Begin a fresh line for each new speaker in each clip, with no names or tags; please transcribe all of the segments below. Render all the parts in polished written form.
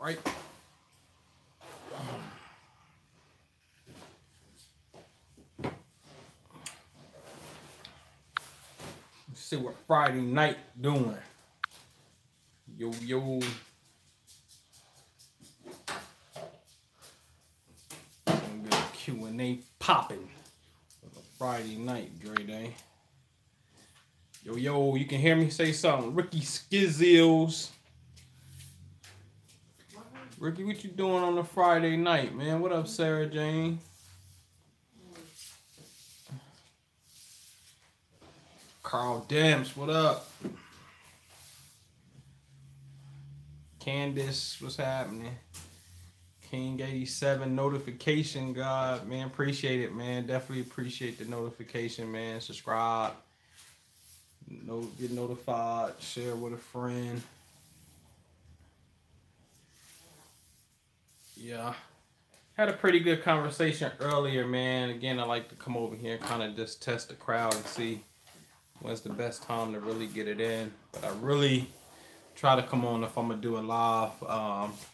right? Let's see what Friday night doing. Yo, yo. Gonna get a Q&A popping. Friday night, Dre Day. Yo, yo, you can hear me? Say something. Ricky Skizzles. Ricky, what you doing on a Friday night, man? What up, Sarah Jane? Carl Demps, what up? Candace, what's happening? King 87 notification, God, man, appreciate it, man. Definitely appreciate the notification, man. Subscribe, get notified, share with a friend. Yeah, had a pretty good conversation earlier, man. Again, I like to come over here and kind of just test the crowd and see when's the best time to really get it in. But I really try to come on if I'm gonna do a live.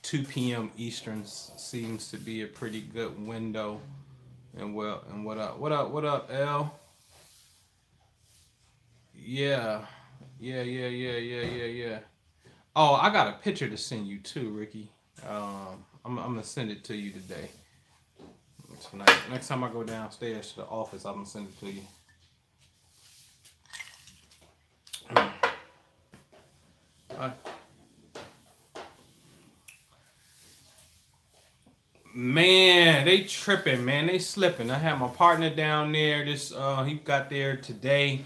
2 p.m. Eastern seems to be a pretty good window. And well, and what up, L? Yeah. Oh, I got a picture to send you too, Ricky. I'm gonna send it to you today. Tonight. Next time I go downstairs to the office, I'm gonna send it to you. Man, they tripping, man. They slipping. I had my partner down there. He got there today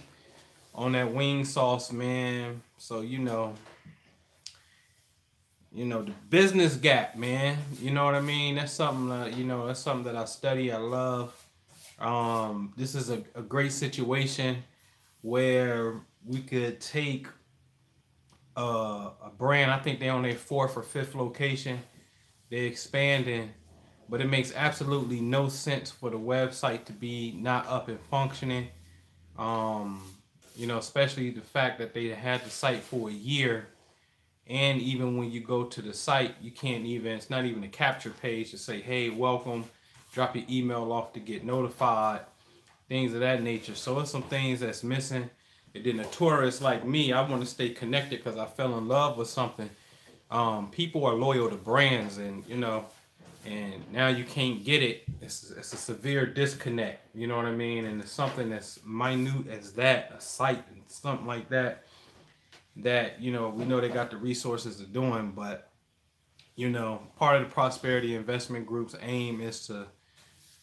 on that wing sauce, man. So you know the business gap, man. You know what I mean? That's something. That's something that I study. I love. This is a great situation where we could take a brand. I think they're on their 4th or 5th location. They're expanding. But it makes absolutely no sense for the website to be not up and functioning. Especially the fact that they had the site for a year. And even when you go to the site, you can't even, it's not even a capture page to say, hey, welcome, drop your email off to get notified, things of that nature. So it's some things that's missing. And then a tourist like me, I want to stay connected because I fell in love with something. People are loyal to brands and, and now you can't get it. It's a severe disconnect. You know what I mean? And it's something that's minute as that, a site and something like that, we know they got the resources to doing, but, part of the Prosperity Investment Group's aim is to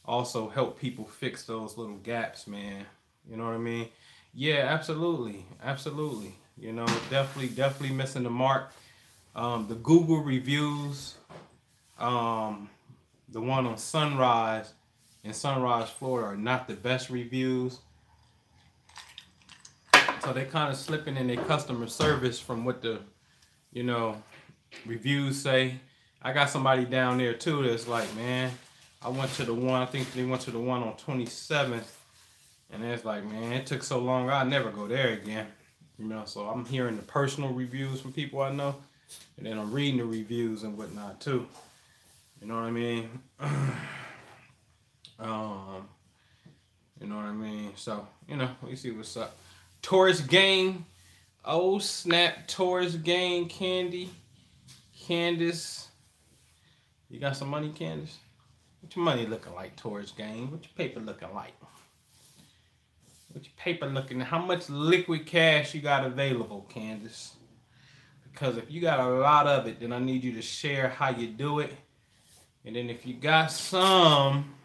also help people fix those little gaps, man. You know what I mean? Yeah, absolutely. Absolutely. Definitely missing the mark. The Google reviews, the one on Sunrise in Sunrise, Florida, are not the best reviews. So they kind of slipping in their customer service from what the, reviews say. I got somebody down there too that's like, man, I went to the one, I think they went to the one on 27th, and it's like, man, it took so long, I'll never go there again. So I'm hearing the personal reviews from people I know, and then I'm reading the reviews and whatnot too. You know what I mean? You know what I mean? So, we see what's up. Taurus Gang. Oh, snap. Taurus Gang. Candace. You got some money, Candace? What your money looking like, Taurus Gang? What your paper looking like? What your paper looking? How much liquid cash you got available, Candace? Because if you got a lot of it, then I need you to share how you do it. And then if you got some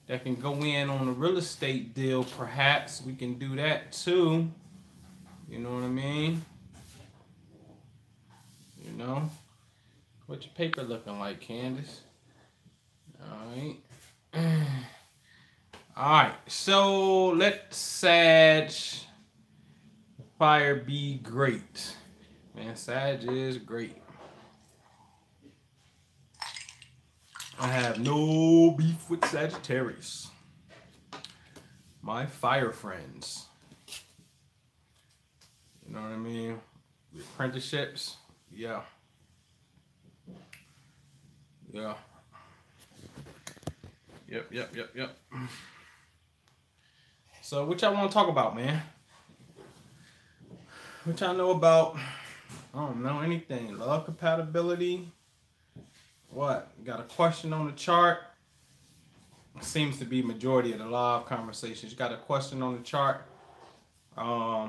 that can go in on a real estate deal, perhaps we can do that too. You know what I mean? What your paper looking like, Candace? All right, so let Sag Fire be great. Man, Sag is great. I have no beef with Sagittarius. My fire friends. You know what I mean? The apprenticeships, yeah. Yeah. Yep. So what y'all want to talk about, man? What y'all know about? I don't know anything. Love compatibility. What? Got a question on the chart? Seems to be majority of the live conversations. Got a question on the chart?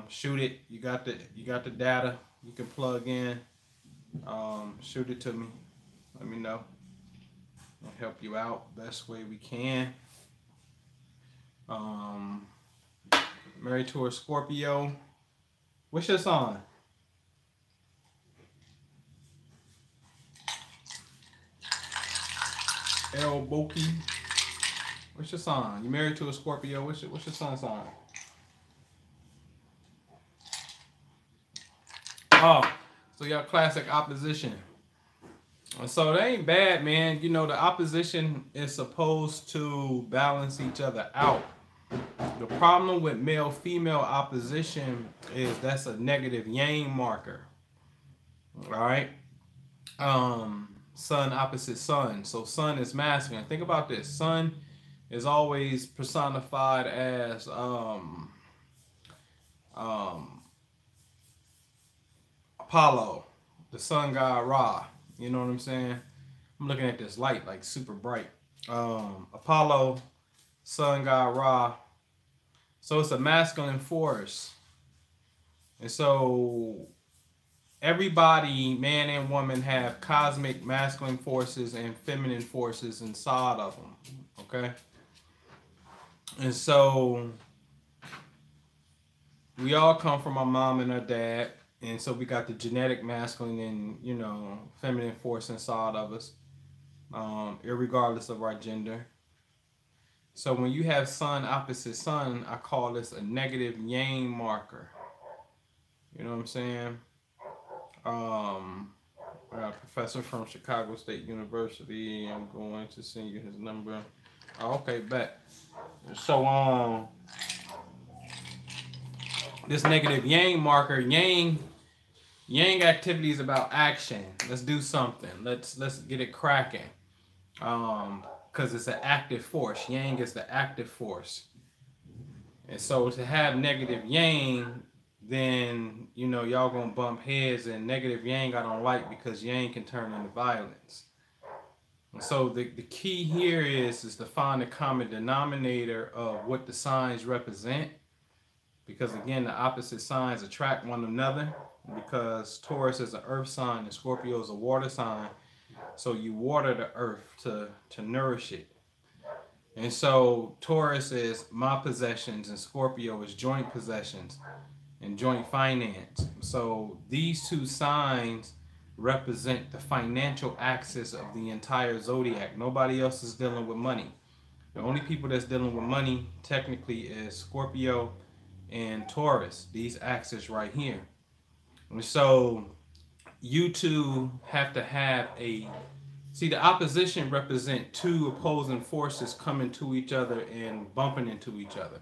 Shoot it. You got the data. You can plug in. Shoot it to me. Let me know. I'll help you out best way we can. Married to a Scorpio. What's your sign? El Boki. What's your sign? You married to a Scorpio. What's your sun sign? Oh, so y'all classic opposition. So they ain't bad, man. You know, the opposition is supposed to balance each other out. The problem with male-female opposition is that's a negative yang marker. All right. Sun opposite sun. So sun is masculine. Think about this. Sun is always personified as Apollo, the sun god Ra. You know what I'm saying? I'm looking at this light like super bright. Apollo, sun god Ra. So it's a masculine force. And so everybody, man and woman, have cosmic masculine forces and feminine forces inside of them. Okay? And so we all come from our mom and our dad. And so we got the genetic masculine and, you know, feminine force inside of us, irregardless of our gender. So when you have sun opposite sun, I call this a negative yang marker. You know what I'm saying? I got a professor from Chicago State University. I'm going to send you his number. Oh, okay, bet. So this negative yang marker, yang activity is about action. Let's do something. Let's get it cracking. Because it's an active force. Yang is the active force. And so to have negative yang, then, you know, y'all gonna bump heads, and negative yang I don't like because yang can turn into violence. And so the key here is to find the common denominator of what the signs represent. Because again, the opposite signs attract one another. Because Taurus is an earth sign and Scorpio is a water sign. So you water the earth to nourish it. And so Taurus is my possessions and Scorpio is joint possessions and joint finance. So these two signs represent the financial axis of the entire zodiac. Nobody else is dealing with money. The only people that's dealing with money technically is Scorpio and Taurus, these axes right here. And so you two have to have see, the opposition represent two opposing forces coming to each other and bumping into each other.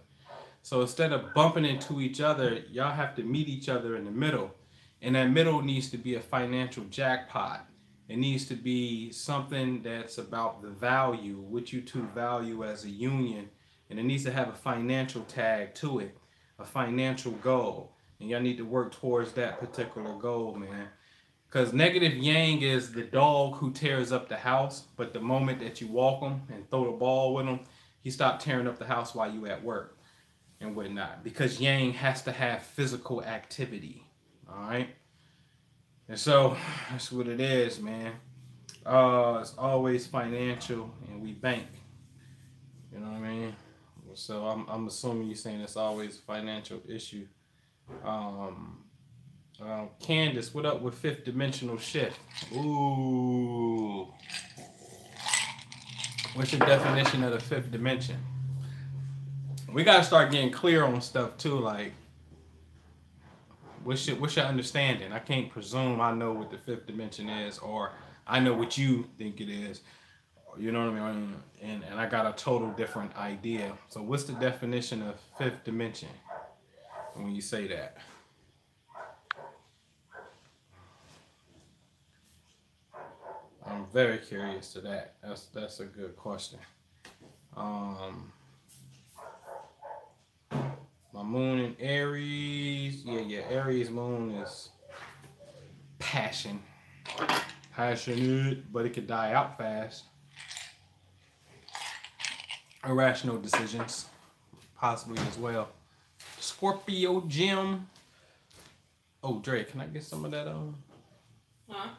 So instead of bumping into each other, y'all have to meet each other in the middle. And that middle needs to be a financial jackpot. It needs to be something that's about the value, what you two value as a union. And it needs to have a financial tag to it, a financial goal. And y'all need to work towards that particular goal, man. Because negative yang is the dog who tears up the house, but the moment that you walk him and throw the ball with him, he stopped tearing up the house while you at work and whatnot. Because yang has to have physical activity, all right? And so that's what it is, man. It's always financial, and we bank. You know what I mean? So I'm assuming you're saying it's always a financial issue. Candace, what up with fifth dimensional shift? Ooh. What's your definition of the fifth dimension? We gotta start getting clear on stuff too, like what's your understanding? I can't presume I know what the fifth dimension is, or I know what you think it is. You know what I mean? And I got a total different idea. So what's the definition of fifth dimension when you say that? I'm very curious to that. That's a good question. My moon in Aries. Yeah. Aries moon is passionate, but it could die out fast. Irrational decisions, possibly as well. Scorpio Jim. Oh, Dre, can I get some of that
Huh?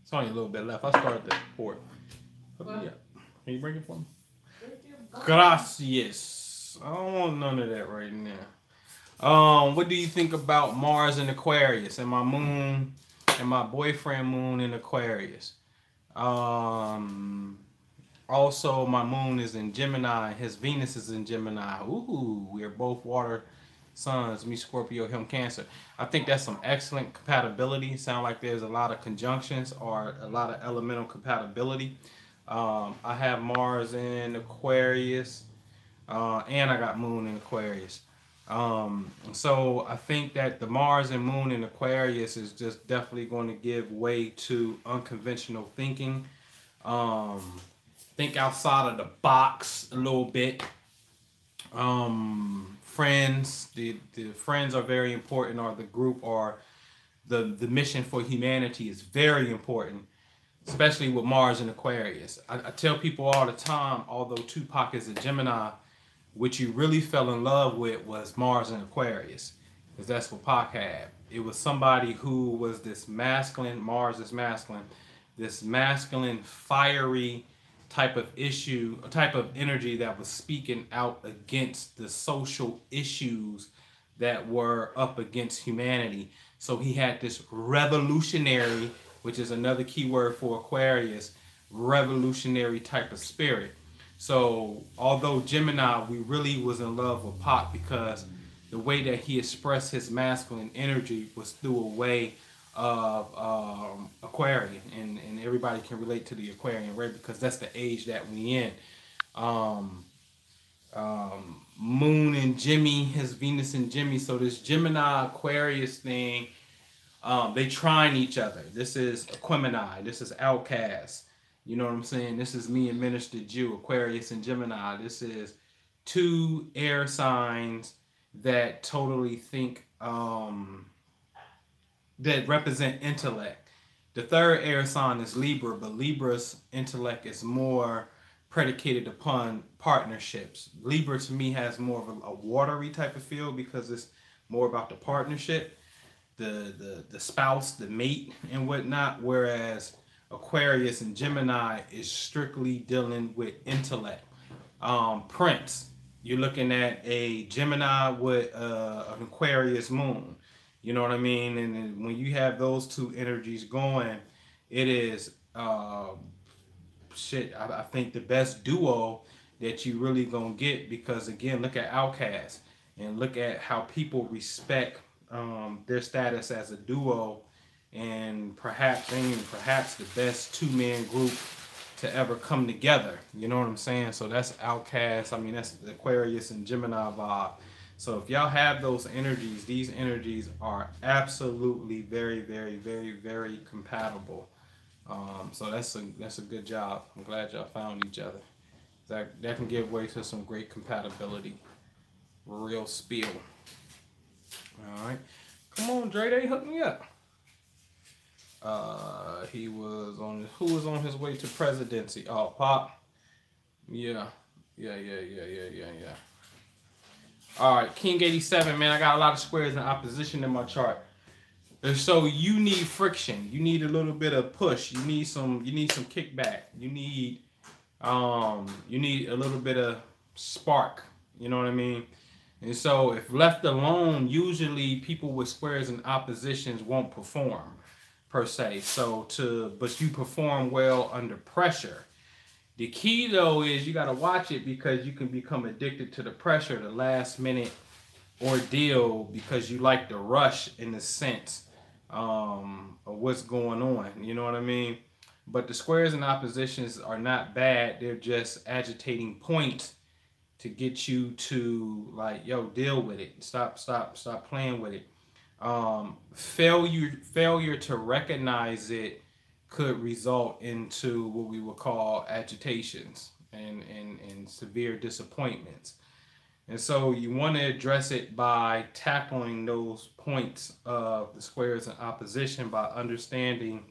It's only a little bit left. I started the port. Yeah. Can you bring it for me? Gracias. I don't want none of that right now. What do you think about Mars in Aquarius and my moon and my boyfriend moon in Aquarius? Also, my moon is in Gemini. His Venus is in Gemini. Ooh, we're both water signs. Me Scorpio, him Cancer. I think that's some excellent compatibility. Sound like there's a lot of conjunctions or a lot of elemental compatibility. I have Mars in Aquarius, and I got Moon in Aquarius. So I think that the Mars and Moon in Aquarius is just definitely going to give way to unconventional thinking. Think outside of the box a little bit. Friends, the friends are very important, or the group, or the mission for humanity is very important, especially with Mars and Aquarius. I tell people all the time, although Tupac is a Gemini, what you really fell in love with was Mars and Aquarius, because that's what Pac had. It was somebody who was this masculine, Mars is masculine, this masculine, fiery type of issue, a type of energy that was speaking out against the social issues that were up against humanity. So he had this revolutionary, which is another key word for Aquarius, revolutionary type of spirit. So although Gemini, we really was in love with Pac because the way that he expressed his masculine energy was through a way of Aquarian, and everybody can relate to the Aquarian, right? Because that's the age that we in. Moon and Jimmy, his Venus and Jimmy. So this Gemini Aquarius thing, they trying each other. This is Aquemini. This is Outcast. You know what I'm saying? This is me and Minister Jew, Aquarius and Gemini. This is two air signs that totally think that represent intellect. The third air sign is Libra, but Libra's intellect is more predicated upon partnerships. Libra to me has more of a watery type of feel because it's more about the partnership, the spouse, the mate, and whatnot. Whereas Aquarius and Gemini is strictly dealing with intellect. Prince, you're looking at a Gemini with an Aquarius moon. You know what I mean? And when you have those two energies going, it is I think the best duo that you really gonna get, because again, look at Outkast and look at how people respect their status as a duo, and perhaps the best two-man group to ever come together. You know what I'm saying? So that's Outkast. I mean, that's the Aquarius and Gemini vibe. So if y'all have those energies, these energies are absolutely very, very, very, very compatible. So that's a good job. I'm glad y'all found each other. That can give way to some great compatibility. Real spiel. All right, come on, Dre. They hooked me up. Who was on his way to presidency? Oh, Pop. Yeah. All right, King 87, man. I got a lot of squares in opposition in my chart. And so you need friction. You need a little bit of push. You need some kickback. You need a little bit of spark. You know what I mean? And so if left alone, usually people with squares and oppositions won't perform per se. But you perform well under pressure. The key though is you got to watch it, because you can become addicted to the pressure, the last minute ordeal, because you like the rush in the sense of what's going on. You know what I mean? But the squares and oppositions are not bad. They're just agitating points to get you to, like, yo, deal with it. Stop playing with it. Failure to recognize it could result into what we would call agitations and severe disappointments. And so you want to address it by tackling those points of the squares in opposition by understanding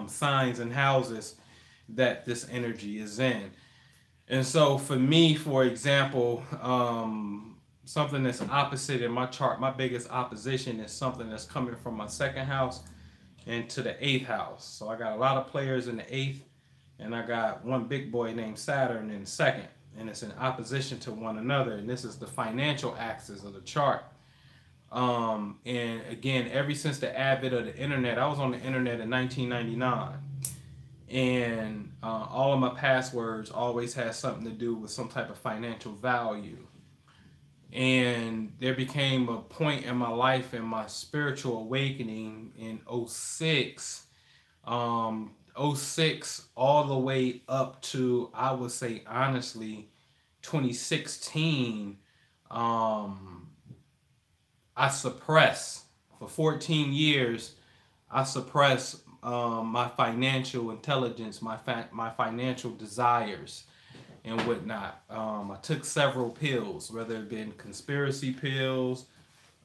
signs and houses that this energy is in. And so for me, for example, something that's opposite in my chart, my biggest opposition is something that's coming from my second house into the eighth house. So I got a lot of players in the eighth, and I got one big boy named Saturn in the second, and it's in opposition to one another. And this is the financial axis of the chart. And again, ever since the advent of the internet, I was on the internet in 1999, and all of my passwords always had something to do with some type of financial value. And there became a point in my life in my spiritual awakening in '06, 06 all the way up to, I would say honestly, 2016. I suppressed for 14 years. I suppressed my financial intelligence, my financial desires, and whatnot. I took several pills, whether it been conspiracy pills,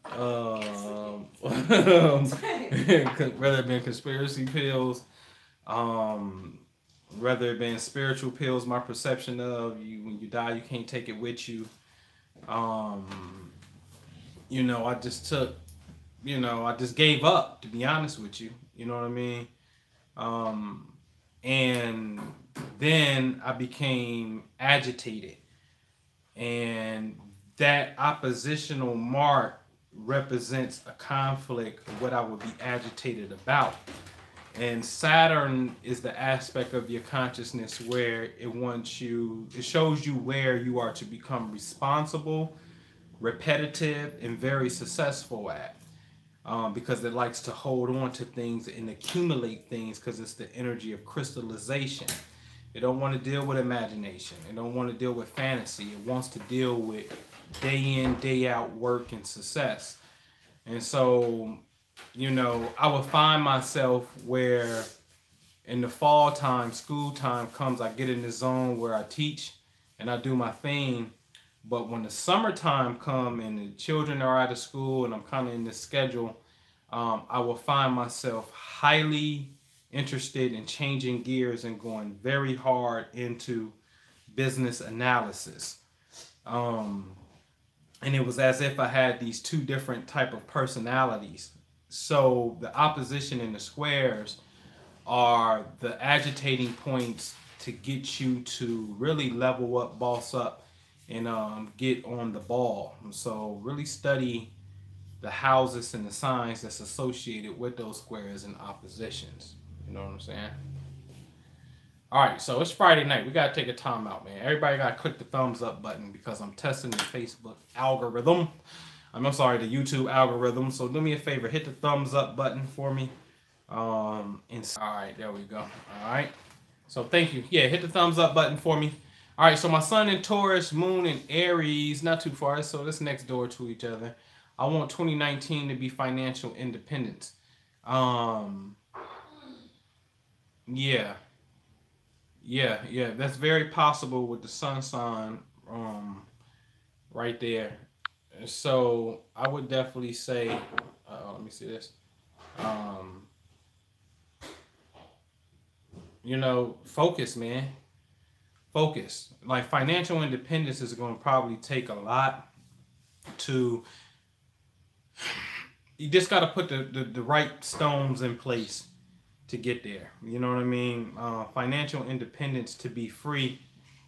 whether it been conspiracy pills, whether it been spiritual pills. My perception of you, when you die, you can't take it with you. I just took, I just gave up, to be honest with you. You know what I mean? And then I became agitated. And that oppositional mark represents a conflict of what I would be agitated about. And Saturn is the aspect of your consciousness where it shows you where you are to become responsible, repetitive, and very successful at. Because it likes to hold on to things and accumulate things because it's the energy of crystallization. It don't want to deal with imagination. It don't want to deal with fantasy. It wants to deal with day in, day out work and success. And so, I would find myself where in the fall time, school time comes, I get in the zone where I teach and I do my thing. But when the summertime come and the children are out of school and I'm kind of in this schedule, I will find myself highly interested in changing gears and going very hard into business analysis. And it was as if I had these two different type of personalities. So the opposition in the squares are the agitating points to get you to really level up, boss up, and get on the ball. So really study the houses and the signs that's associated with those squares and oppositions. You know what I'm saying? All right, so it's Friday night. We got to take a time out, man. Everybody got to click the thumbs up button because I'm testing the Facebook algorithm. I'm sorry, the YouTube algorithm. So do me a favor, hit the thumbs up button for me. All right, there we go. All right. So thank you. Yeah, hit the thumbs up button for me. All right, so my sun in Taurus, moon in Aries, not too far, so that's next door to each other. I want 2019 to be financial independence. Yeah, that's very possible with the sun sign right there. So I would definitely say, let me see this. Focus, man. Focus. Like financial independence is going to probably take a lot to. You just got to put the right stones in place to get there. You know what I mean? Financial independence, to be free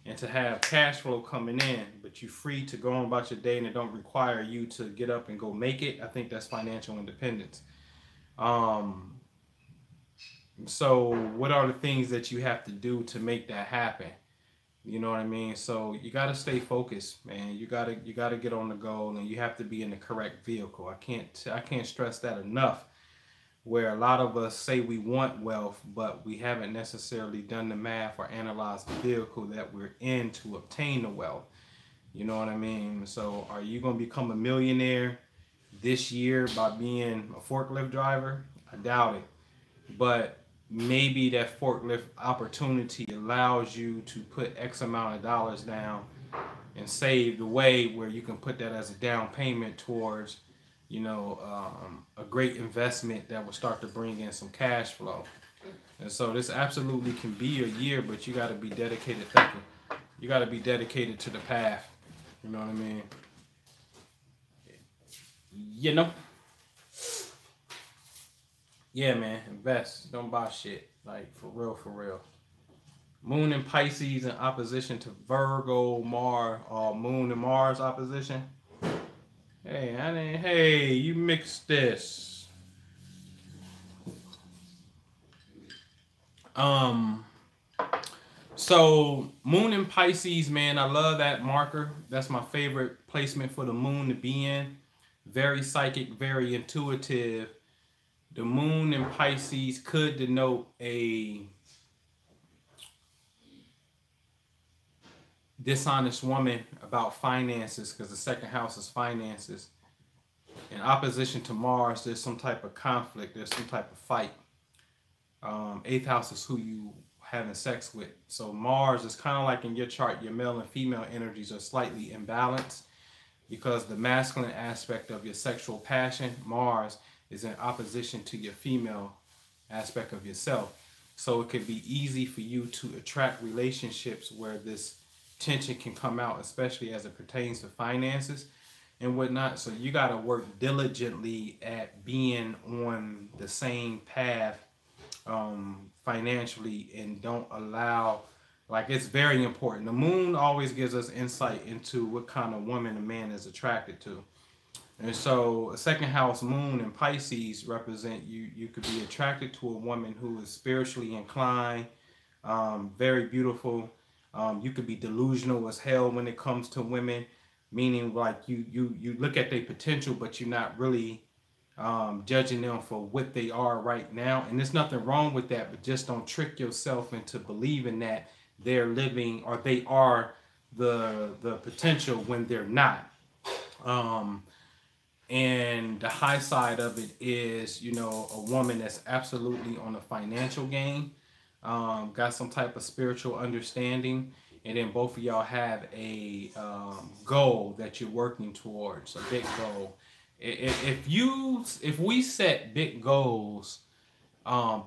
and to have cash flow coming in, but you're free to go on about your day and it don't require you to get up and go make it. I think that's financial independence. So what are the things that you have to do to make that happen? You know what I mean? So you got to stay focused, man. You got to get on the goal, and you have to be in the correct vehicle. I can't stress that enough. Where a lot of us say we want wealth, but we haven't necessarily done the math or analyzed the vehicle that we're in to obtain the wealth. You know what I mean? So are you going to become a millionaire this year by being a forklift driver? I doubt it. But maybe that forklift opportunity allows you to put X amount of dollars down and save the way where you can put that as a down payment towards, a great investment that will start to bring in some cash flow. And so this absolutely can be a year, but you got to be dedicated. Thinking. You got to be dedicated to the path. You know what I mean? You know? Yeah, man. Invest. Don't buy shit. Like, for real, for real. Moon and Pisces in opposition to Virgo, Mars, or Moon and Mars opposition. Hey, honey, hey, you mixed this. So Moon and Pisces, man, I love that marker. That's my favorite placement for the moon to be in. Very psychic, very intuitive. The moon in Pisces could denote a dishonest woman about finances, because the second house is finances. In opposition to Mars, there's some type of conflict. There's some type of fight. Eighth house is who you having sex with. So Mars is kind of like in your chart, your male and female energies are slightly imbalanced because the masculine aspect of your sexual passion, Mars, is in opposition to your female aspect of yourself. So it could be easy for you to attract relationships where this tension can come out, especially as it pertains to finances and whatnot. So you got to work diligently at being on the same path financially, and don't allow, like, it's very important. The moon always gives us insight into what kind of woman a man is attracted to. And so a second house moon in Pisces represent you could be attracted to a woman who is spiritually inclined, very beautiful. You could be delusional as hell when it comes to women, meaning like you look at their potential, but you're not really judging them for what they are right now. And there's nothing wrong with that, but just don't trick yourself into believing that they're living or they are the potential when they're not. And the high side of it is, a woman that's absolutely on a financial gain, got some type of spiritual understanding, and then both of y'all have a goal that you're working towards, a big goal. If we set big goals,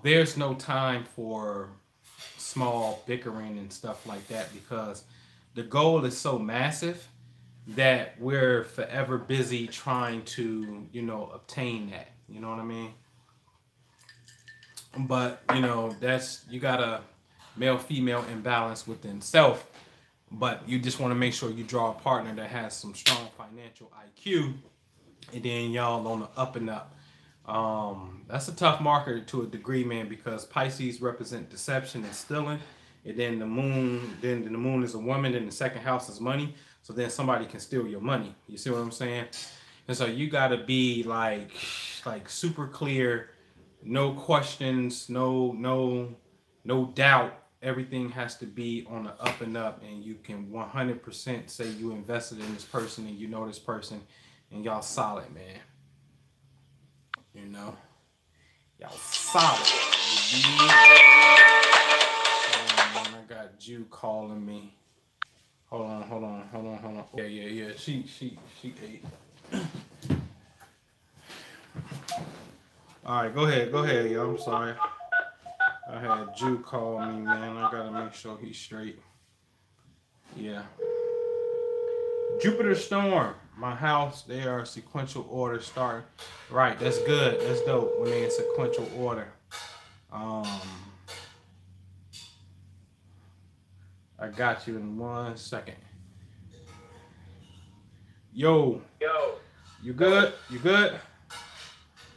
there's no time for small bickering and stuff like that, because the goal is so massive that we're forever busy trying to, obtain that. You know what I mean? But, you got a male-female imbalance within self, but you just want to make sure you draw a partner that has some strong financial IQ, and then y'all on the up and up. That's a tough marker to a degree, man, because Pisces represent deception and stealing, and then the moon is a woman, and the second house is money. So then somebody can steal your money. You see what I'm saying? And so you gotta be like super clear, no questions, no doubt. Everything has to be on the up and up, and you can 100% say you invested in this person and you know this person, and y'all solid, man. Y'all solid. I got Jew calling me. Hold on. Yeah. She ate. All right, go ahead, yo. I'm sorry. I had Jew call me, man. I gotta make sure he's straight. Yeah. Jupiter storm. My house, they are sequential order starting. Right, that's good. That's dope when they're in sequential order. I got you in 1 second. Yo. You good?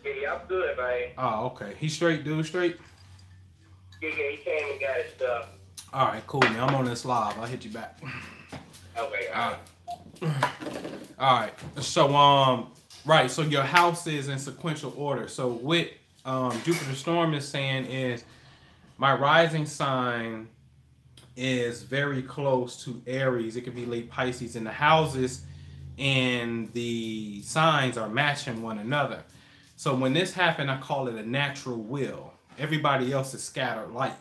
Yeah, I'm good, man.
Oh, okay. He straight, dude, straight?
Yeah, he came and got his stuff.
All right, cool, man. I'm on this live. I'll hit you back.
Okay,
all right. So, right. So your house is in sequential order. So what Jupiter storm is saying is my rising sign is very close to Aries. It could be late Pisces, and the houses and the signs are matching one another. So when this happened, I call it a natural will. Everybody else is scattered light.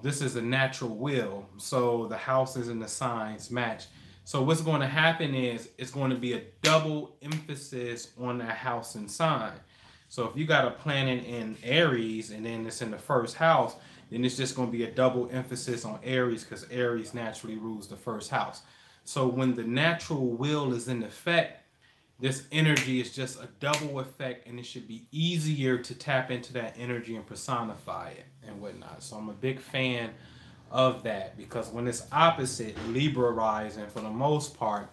This is a natural will. So the houses and the signs match. So what's going to happen is it's going to be a double emphasis on that house and sign. So if you got a planet in Aries and then it's in the first house, then it's just going to be a double emphasis on Aries because Aries naturally rules the first house. So when the natural will is in effect, this energy is just a double effect, and it should be easier to tap into that energy and personify it and whatnot. So I'm a big fan of that, because when it's opposite, Libra rising for the most part,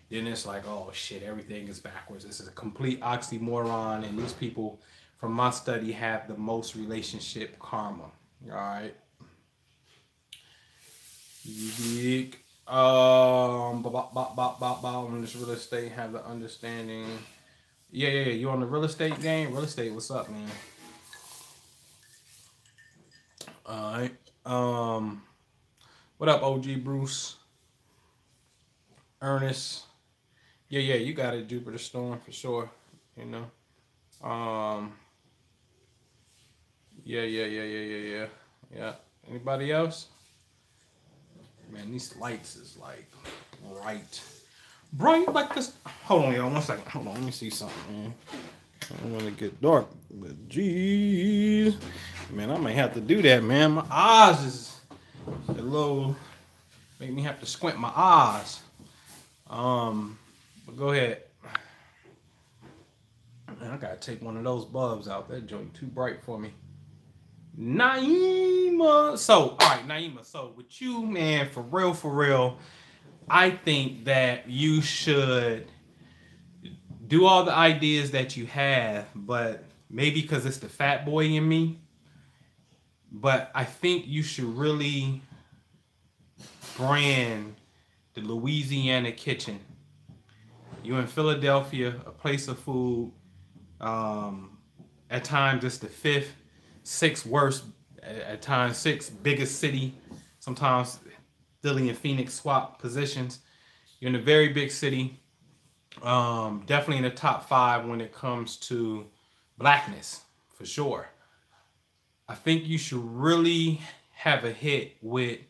then it's like, oh shit, everything is backwards. This is a complete oxymoron, and these people from my study have the most relationship karma. All right. Unique. On this real estate, have the understanding. Yeah. You on the real estate game? Real estate, what's up, man? All right. What up, OG Bruce? Ernest. Yeah, you got it, Jupiter Storm for sure. You know. Yeah. Anybody else? Man, these lights is like bright like this. Hold on, y'all. 1 second. Hold on, let me see something, man. I don't want to get dark, but geez, man, I may have to do that, man. My eyes is a little, make me have to squint my eyes. But go ahead. Man, I gotta take one of those bulbs out. That joint too bright for me. Naima. So, all right, Naima. So, with you, man, for real, I think that you should do all the ideas that you have, but maybe because it's the fat boy in me, but I think you should really brand the Louisiana Kitchen. You in Philadelphia, a place of food. At times, it's the fifth, sixth worst, at times sixth biggest city. Sometimes Philly and Phoenix swap positions. You're in a very big city. Definitely in the top 5 when it comes to blackness, for sure. I think you should really have a hit with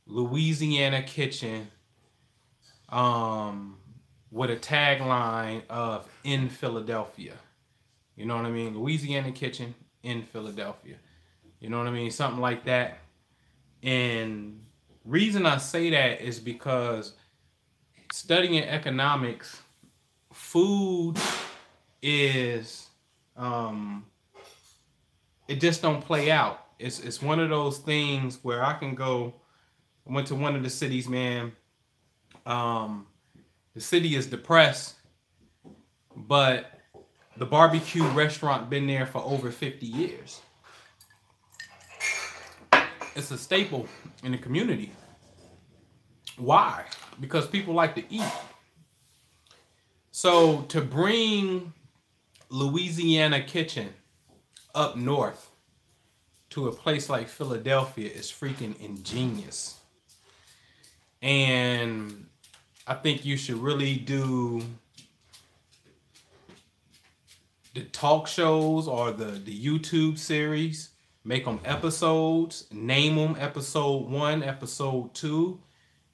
Louisiana Kitchen, with a tagline of "in Philadelphia." You know what I mean? Louisiana Kitchen in Philadelphia. You know what I mean? Something like that. And reason I say that is because studying economics, food is, it just don't play out. It's one of those things where I can go, I went to one of the cities, man. The city is depressed, but the barbecue restaurant been there for over 50 years. It's a staple in the community. Why? Because people like to eat. So to bring Louisiana Kitchen up north to a place like Philadelphia is freaking ingenious. And I think you should really do the talk shows or the YouTube series, make them episodes, name them episode 1, episode 2,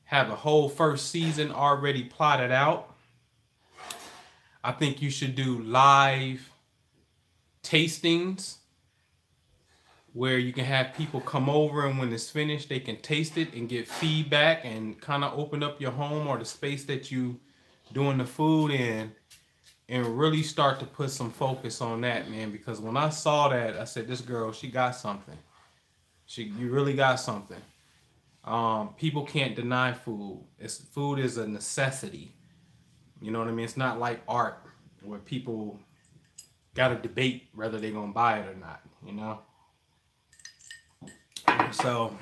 have a whole first season already plotted out. I think you should do live tastings where you can have people come over, and when it's finished, they can taste it and get feedback and kind of open up your home or the space that you doing the food in, and really start to put some focus on that, man. Because when I saw that, I said, this girl, she got something. You really got something. People can't deny food. Food is a necessity. You know what I mean? It's not like art where people got to debate whether they're going to buy it or not, you know? So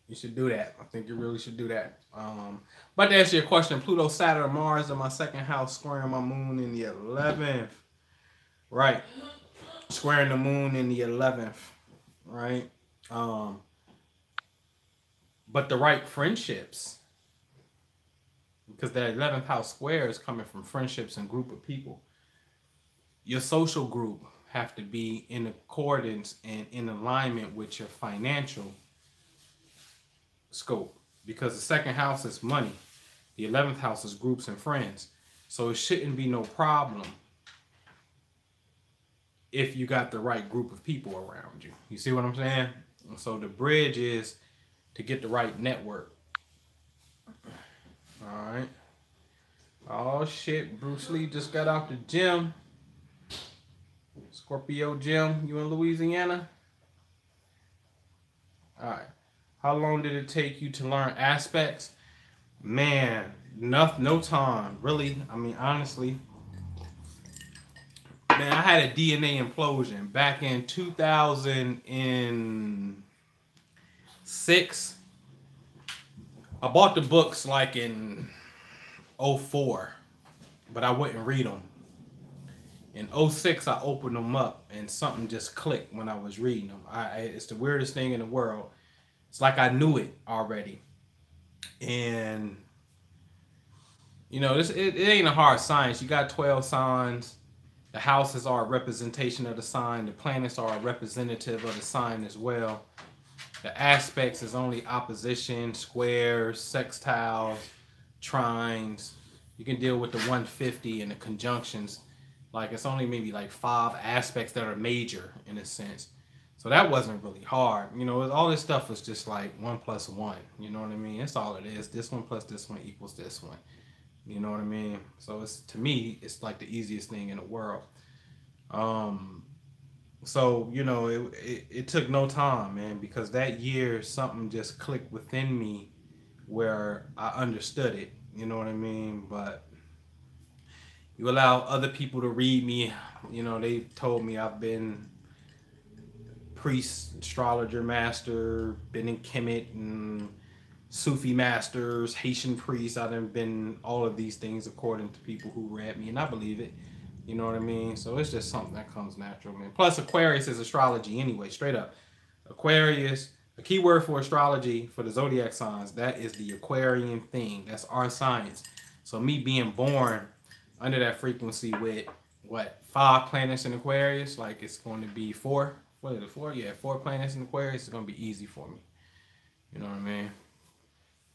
you should do that. I think you really should do that. But to answer your question, Pluto, Saturn, Mars in my second house, squaring my moon in the 11th. Right. Squaring the moon in the 11th. Right. But the right friendships because that 11th house square is coming from friendships and group of people. Your social group have to be in accordance and in alignment with your financial scope, because the second house is money. The 11th house is groups and friends. So it shouldn't be no problem if you got the right group of people around you. You see what I'm saying? So the bridge is to get the right network. All right. Oh shit, Bruce Lee just got out the gym. Scorpio Gym, you in Louisiana? All right. How long did it take you to learn aspects? Man, no time, really. I mean, honestly. Man, I had a DNA implosion back in 2006. I bought the books like in 04, but I wouldn't read them. In 06, I opened them up and something just clicked when I was reading them. It's the weirdest thing in the world. It's like I knew it already. And, you know, it ain't a hard science. You got 12 signs. The houses are a representation of the sign. The planets are a representative of the sign as well. The aspects is only opposition, squares, sextiles, trines. You can deal with the 150 and the conjunctions. Like, it's only maybe like 5 aspects that are major in a sense. So that wasn't really hard. You know, all this stuff was just like 1 + 1. You know what I mean? That's all it is. This one plus this one equals this one. You know what I mean? So it's, to me, it's like the easiest thing in the world. So, you know, it took no time, man, because that year something just clicked within me where I understood it. You know what I mean? But you allow other people to read me. You know, they told me I've been priest, astrologer master, been in Kemet and Sufi masters, Haitian priests. I've been all of these things according to people who read me, and I believe it. You know what I mean? So it's just something that comes natural, man. Plus, Aquarius is astrology anyway, straight up. Aquarius, a key word for astrology for the zodiac signs, that is the Aquarian thing. That's our science. So me being born under that frequency with, what, 5 planets in Aquarius, like it's going to be 4. What is it, 4? Yeah, 4 planets in Aquarius. It's going to be easy for me. You know what I mean?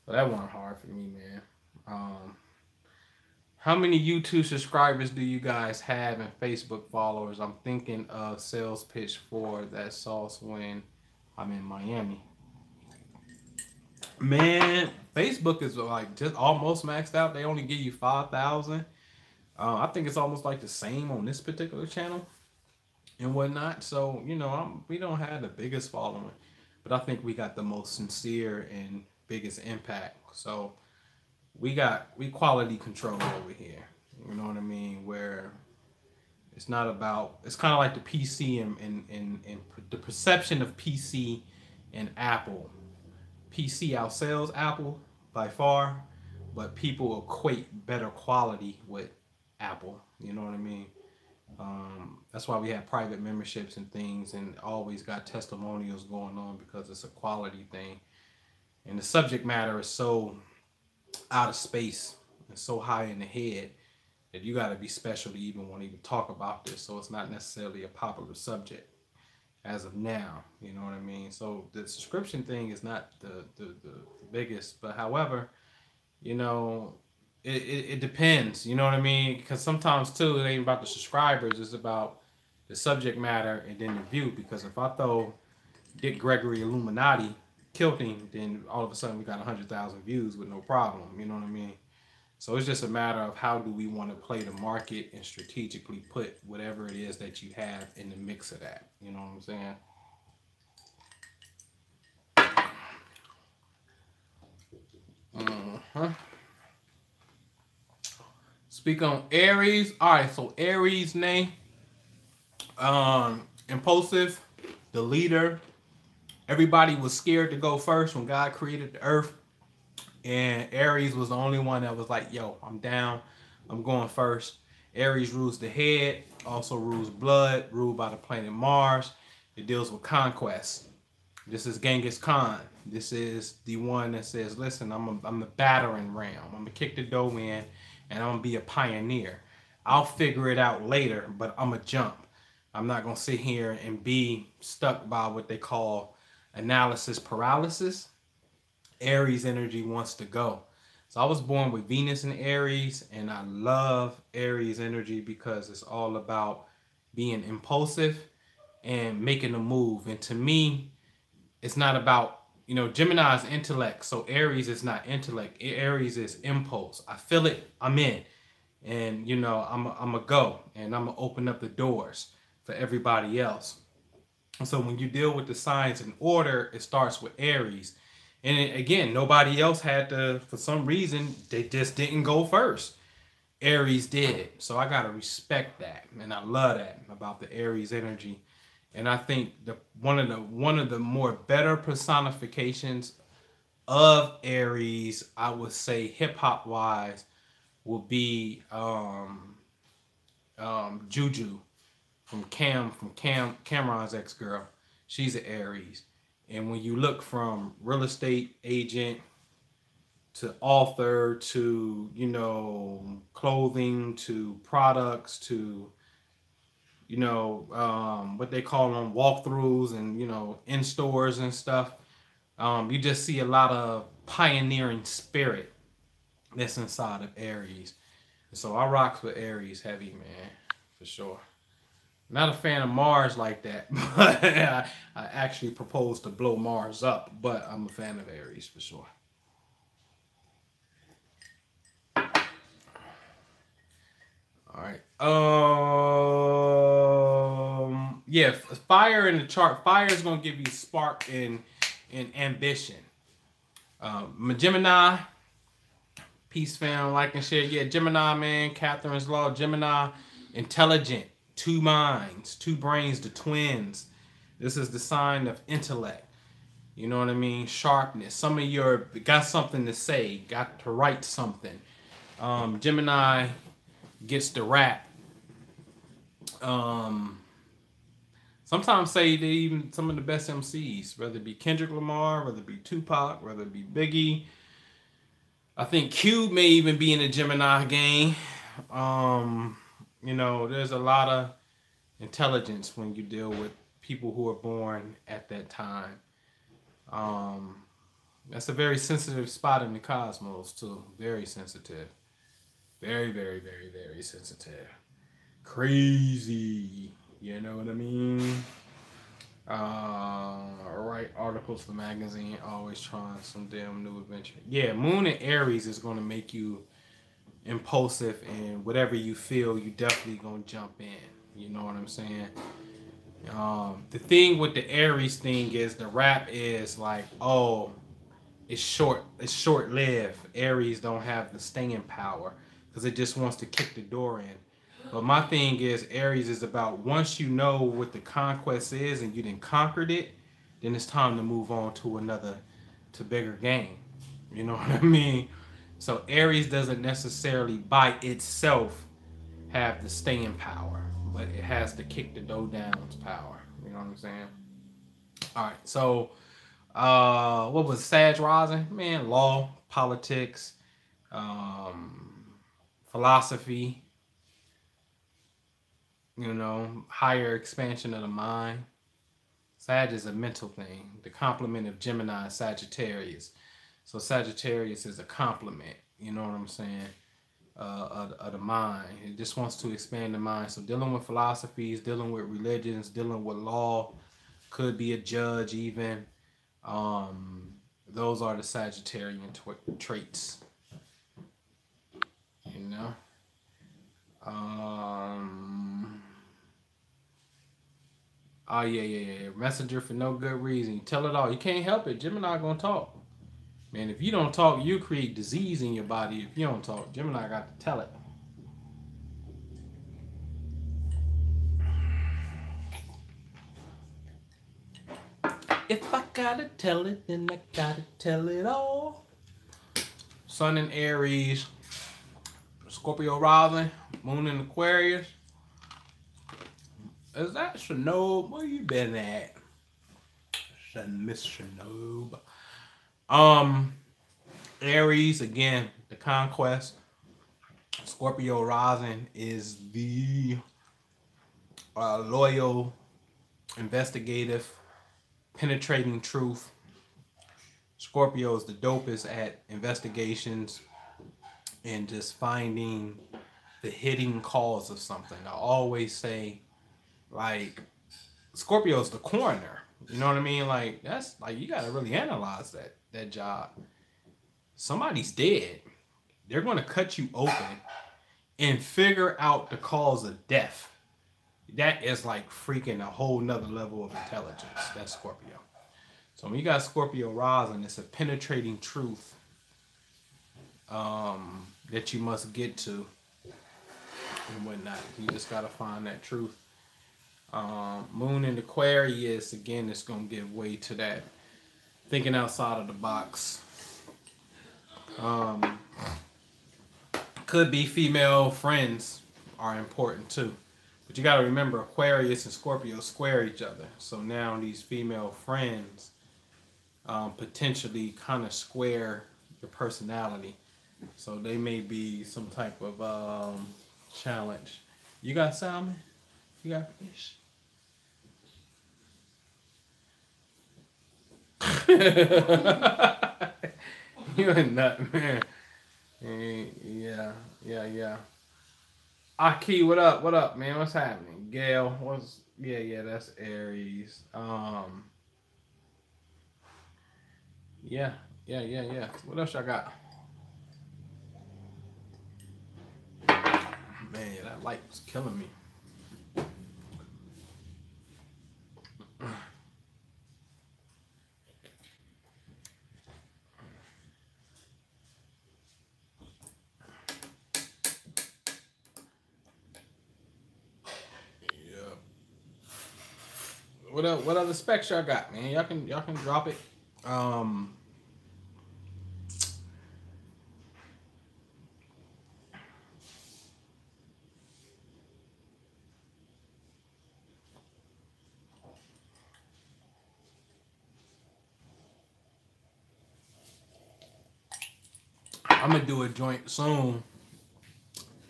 But that wasn't hard for me, man. How many YouTube subscribers do you guys have and Facebook followers? I'm thinking of sales pitch for that sauce when I'm in Miami. Man, Facebook is like just almost maxed out. They only give you 5,000. I think it's almost like the same on this particular channel and whatnot. So, you know, we don't have the biggest following, but I think we got the most sincere and biggest impact. So we quality control over here. You know what I mean? Where it's not about, it's kind of like the PC and the perception of PC and Apple. PC outsells Apple by far, but people equate better quality with Apple. You know what I mean? That's why we have private memberships and things, and always got testimonials going on, because it's a quality thing. And the subject matter is so out of space and so high in the head that you got to be special to even want to even talk about this. So it's not necessarily a popular subject as of now. You know what I mean? So the subscription thing is not the biggest, but however, you know, it depends. You know what I mean? Because sometimes too, it ain't about the subscribers. It's about the subject matter and then the view. Because if I throw Dick Gregory Illuminati kilting, then all of a sudden we got 100,000 views with no problem. You know what I mean? So it's just a matter of how do we want to play the market and strategically put whatever it is that you have in the mix of that. You know what I'm saying? Speak on Aries. All right, so Aries name, impulsive, the leader. Everybody was scared to go first when God created the earth. And Aries was the only one that was like, yo, I'm down. I'm going first. Aries rules the head, also rules blood, ruled by the planet Mars. It deals with conquest. This is Genghis Khan. This is the one that says, listen, I'm a battering ram. I'm gonna kick the dough in, and I'm gonna be a pioneer. I'll figure it out later, but I'm gonna jump. I'm not gonna sit here and be stuck by what they call analysis paralysis. Aries energy wants to go. So I was born with Venus in Aries, and I love Aries energy because it's all about being impulsive and making a move. And to me, it's not about, Gemini is intellect. So Aries is not intellect. Aries is impulse. I feel it, I'm in. And, I'm a go, and I'm going to open up the doors for everybody else. And so when you deal with the signs in order, it starts with Aries. And again, nobody else had to, for some reason, they just didn't go first. Aries did. So I got to respect that. And I love that about the Aries energy. And I think one of the more better personifications of Aries, I would say hip hop wise, will be Juju from Cameron's ex-girl. She's an Aries. And when you look from real estate agent to author to, clothing to products to, what they call them walkthroughs and, in stores and stuff, you just see a lot of pioneering spirit that's inside of Aries. And so I rocks with Aries heavy, man, for sure. Not a fan of Mars like that, but I actually propose to blow Mars up, but I'm a fan of Aries for sure. All right. Yeah, fire in the chart. Fire is gonna give you spark and ambition. Gemini, peace, fam, like and share. Yeah, Gemini, man. Catherine's law. Gemini, intelligent. 2 minds, 2 brains, the twins. This is the sign of intellect. You know what I mean? Sharpness. Some of you got something to say, got to write something. Gemini gets the rap. Sometimes say they even some of the best MCs, whether it be Kendrick Lamar, whether it be Tupac, whether it be Biggie. I think Cube may even be in the Gemini game. There's a lot of intelligence when you deal with people who are born at that time. That's a very sensitive spot in the cosmos, too. Very sensitive. Very, very, very, very sensitive. Crazy. You know what I mean? Write articles for magazine. Always trying some damn new adventure. Yeah, Moon and Aries is going to make you impulsive, and whatever you feel, you definitely gonna jump in. You know what I'm saying? The thing with the Aries thing is the rap is like, oh, it's short-lived. Aries don't have the staying power because it just wants to kick the door in. But my thing is Aries is about once you know what the conquest is and you done conquered it, then it's time to move on to bigger game. You know what I mean? So Aries doesn't necessarily by itself have the staying power, but it has to kick the dough down's power. You know what I'm saying? All right. So what was Sag rising? Man, law, politics, philosophy, higher expansion of the mind. Sag is a mental thing. The complement of Gemini is Sagittarius. So Sagittarius is a complement, you know what I'm saying, of the mind. It just wants to expand the mind. So dealing with philosophies, dealing with religions, dealing with law, could be a judge even. Those are the Sagittarian traits, Oh, yeah. Messenger for no good reason. You tell it all. You can't help it. Gemini gonna talk. Man, if you don't talk, you create disease in your body. If you don't talk, Gemini got to tell it. If I gotta tell it, then I gotta tell it all. Sun in Aries, Scorpio rising, Moon in Aquarius. Is that Chanel? Where you been at? Miss Shinob. Aries, again, the conquest. Scorpio rising is the loyal, investigative, penetrating truth. Scorpio is the dopest at investigations and just finding the hidden cause of something. I always say, like, Scorpio's the coroner. You know what I mean? Like, that's like, you gotta really analyze that job. Somebody's dead. They're gonna cut you open and figure out the cause of death. That is like freaking a whole nother level of intelligence. That's Scorpio. So when you got Scorpio rising, it's a penetrating truth that you must get to and whatnot. You just gotta find that truth. Moon in Aquarius, again, it's gonna give way to that thinking outside of the box. Could be female friends are important too. But you got to remember, Aquarius and Scorpio square each other. So now these female friends potentially kind of square your personality. So they may be some type of challenge. You got salmon? You got fish? You a nut, man. Yeah. Aki, what up? What up, man? What's happening? Gail, yeah, that's Aries. Yeah. What else y'all got? Man, that light was killing me. What other specs y'all got, man? Y'all can drop it. I'm gonna do a joint soon.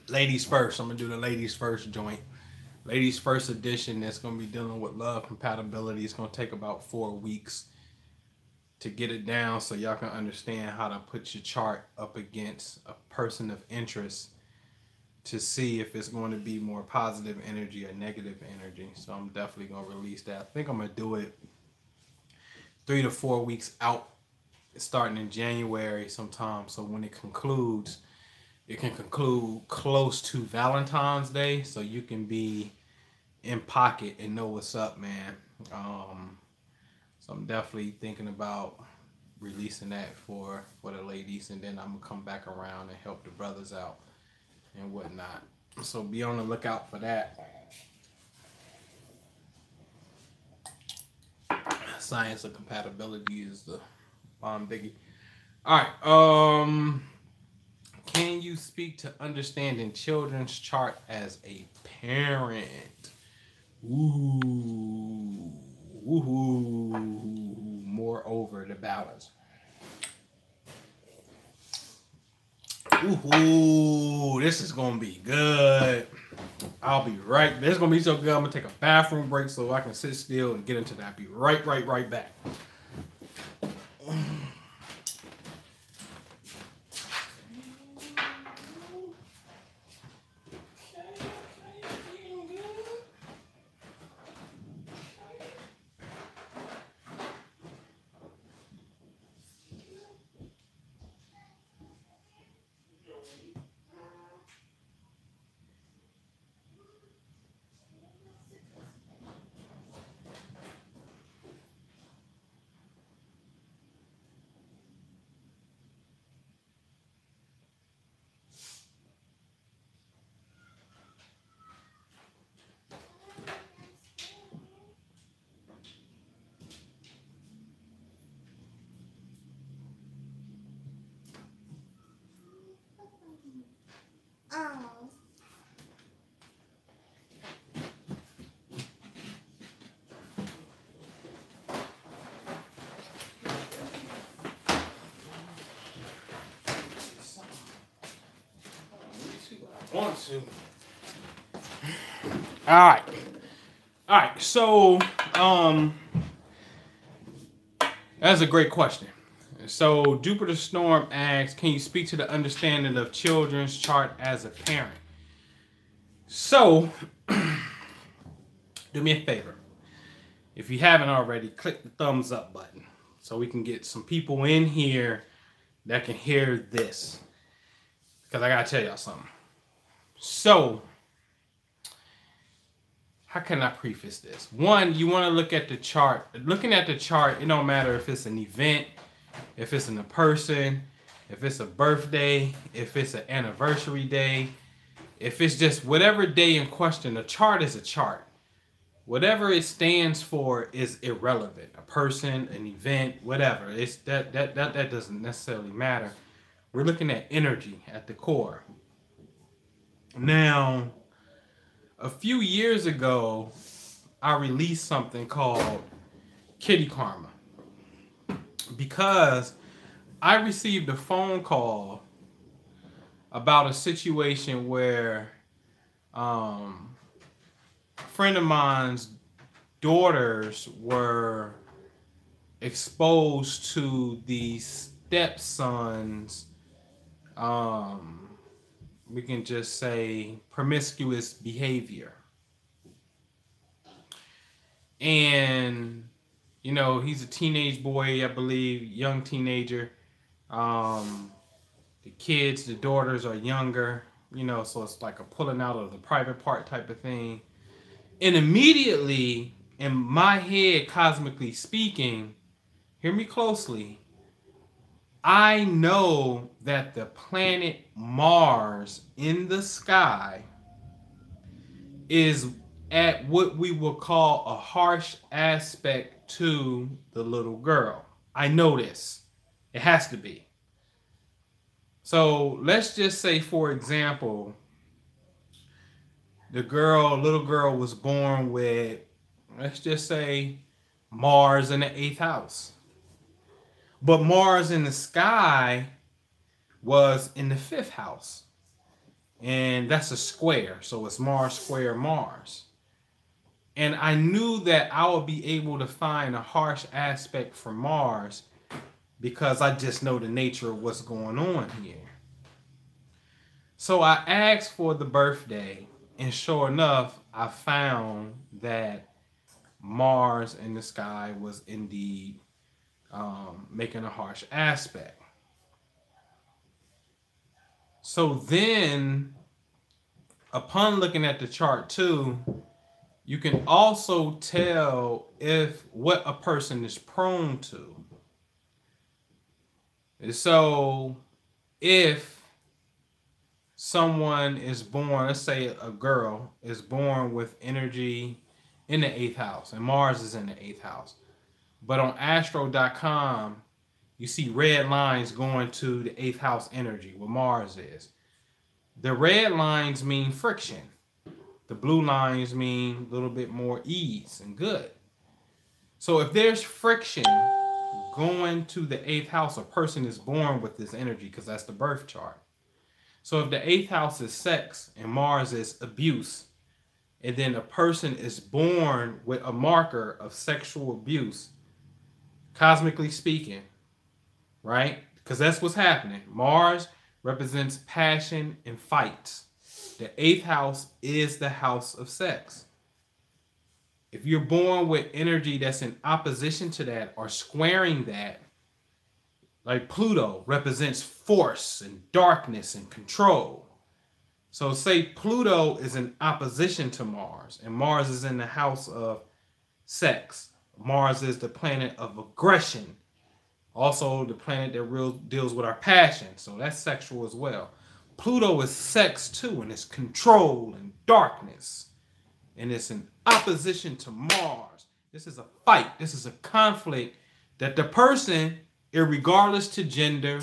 Ladies first. I'm gonna do the ladies first joint. Ladies first edition. That's gonna be dealing with love compatibility. It's gonna take about 4 weeks to get it down, so y'all can understand how to put your chart up against a person of interest to see if it's going to be more positive energy or negative energy. So I'm definitely gonna release that. I think I'm gonna do it 3 to 4 weeks out, starting in January sometime. So when it concludes, it can conclude close to Valentine's Day, so you can be in pocket and know what's up, man. So I'm definitely thinking about releasing that for the ladies, and then I'm gonna come back around and help the brothers out and whatnot. So be on the lookout for that. Science of compatibility is the bomb biggie. All right. Can you speak to understanding children's chart as a parent? Ooh. Moreover, the balance. Ooh, this is gonna be good. I'll be right. This is gonna be so good. I'm gonna take a bathroom break so I can sit still and get into that. I'll be right back. want to. All right. So, that's a great question. So, Jupiter Storm asks, can you speak to the understanding of children's chart as a parent? So, do me a favor. If you haven't already, click the thumbs up button so we can get some people in here that can hear this. Because I got to tell y'all something. So, how can I preface this? One, you want to look at the chart. Looking at the chart, it don't matter if it's an event, if it's in a person, if it's a birthday, if it's an anniversary day, if it's just whatever day in question. A chart is a chart. Whatever it stands for is irrelevant. A person, an event, whatever. It's that doesn't necessarily matter. We're looking at energy at the core. Now, a few years ago, I released something called Kitty Karma because I received a phone call about a situation where a friend of mine's daughters were exposed to the stepson's, we can just say, promiscuous behavior. And, you know, he's a teenage boy, I believe, young teenager. The kids, the daughters are younger, you know, so it's like a pulling out of the private part type of thing. And immediately, in my head, cosmically speaking, hear me closely, I know that the planet Mars in the sky is at what we will call a harsh aspect to the little girl. I know this. It has to be. So let's just say, for example, little girl was born with, let's just say, Mars in the 8th house. But Mars in the sky was in the 5th house. And that's a square. So it's Mars square Mars. And I knew that I would be able to find a harsh aspect for Mars because I just know the nature of what's going on here. So I asked for the birthday, and sure enough, I found that Mars in the sky was indeed making a harsh aspect. So then, upon looking at the chart too, you can also tell what a person is prone to. So if someone is born, let's say a girl is born with energy in the 8th house, and Mars is in the 8th house, but on astro.com, you see red lines going to the 8th house energy, where Mars is. The red lines mean friction. The blue lines mean a little bit more ease and good. So if there's friction going to the 8th house, a person is born with this energy because that's the birth chart. So if the 8th house is sex and Mars is abuse, and then a person is born with a marker of sexual abuse, cosmically speaking, right? Because that's what's happening. Mars represents passion and fights. The 8th house is the house of sex. If you're born with energy that's in opposition to that or squaring that, like Pluto represents force and darkness and control. So say Pluto is in opposition to Mars, and Mars is in the house of sex. Mars is the planet of aggression. Also the planet that deals with our passion. So that's sexual as well. Pluto is sex too, and it's control and darkness. And it's in opposition to Mars. This is a fight. This is a conflict that the person, irregardless to gender,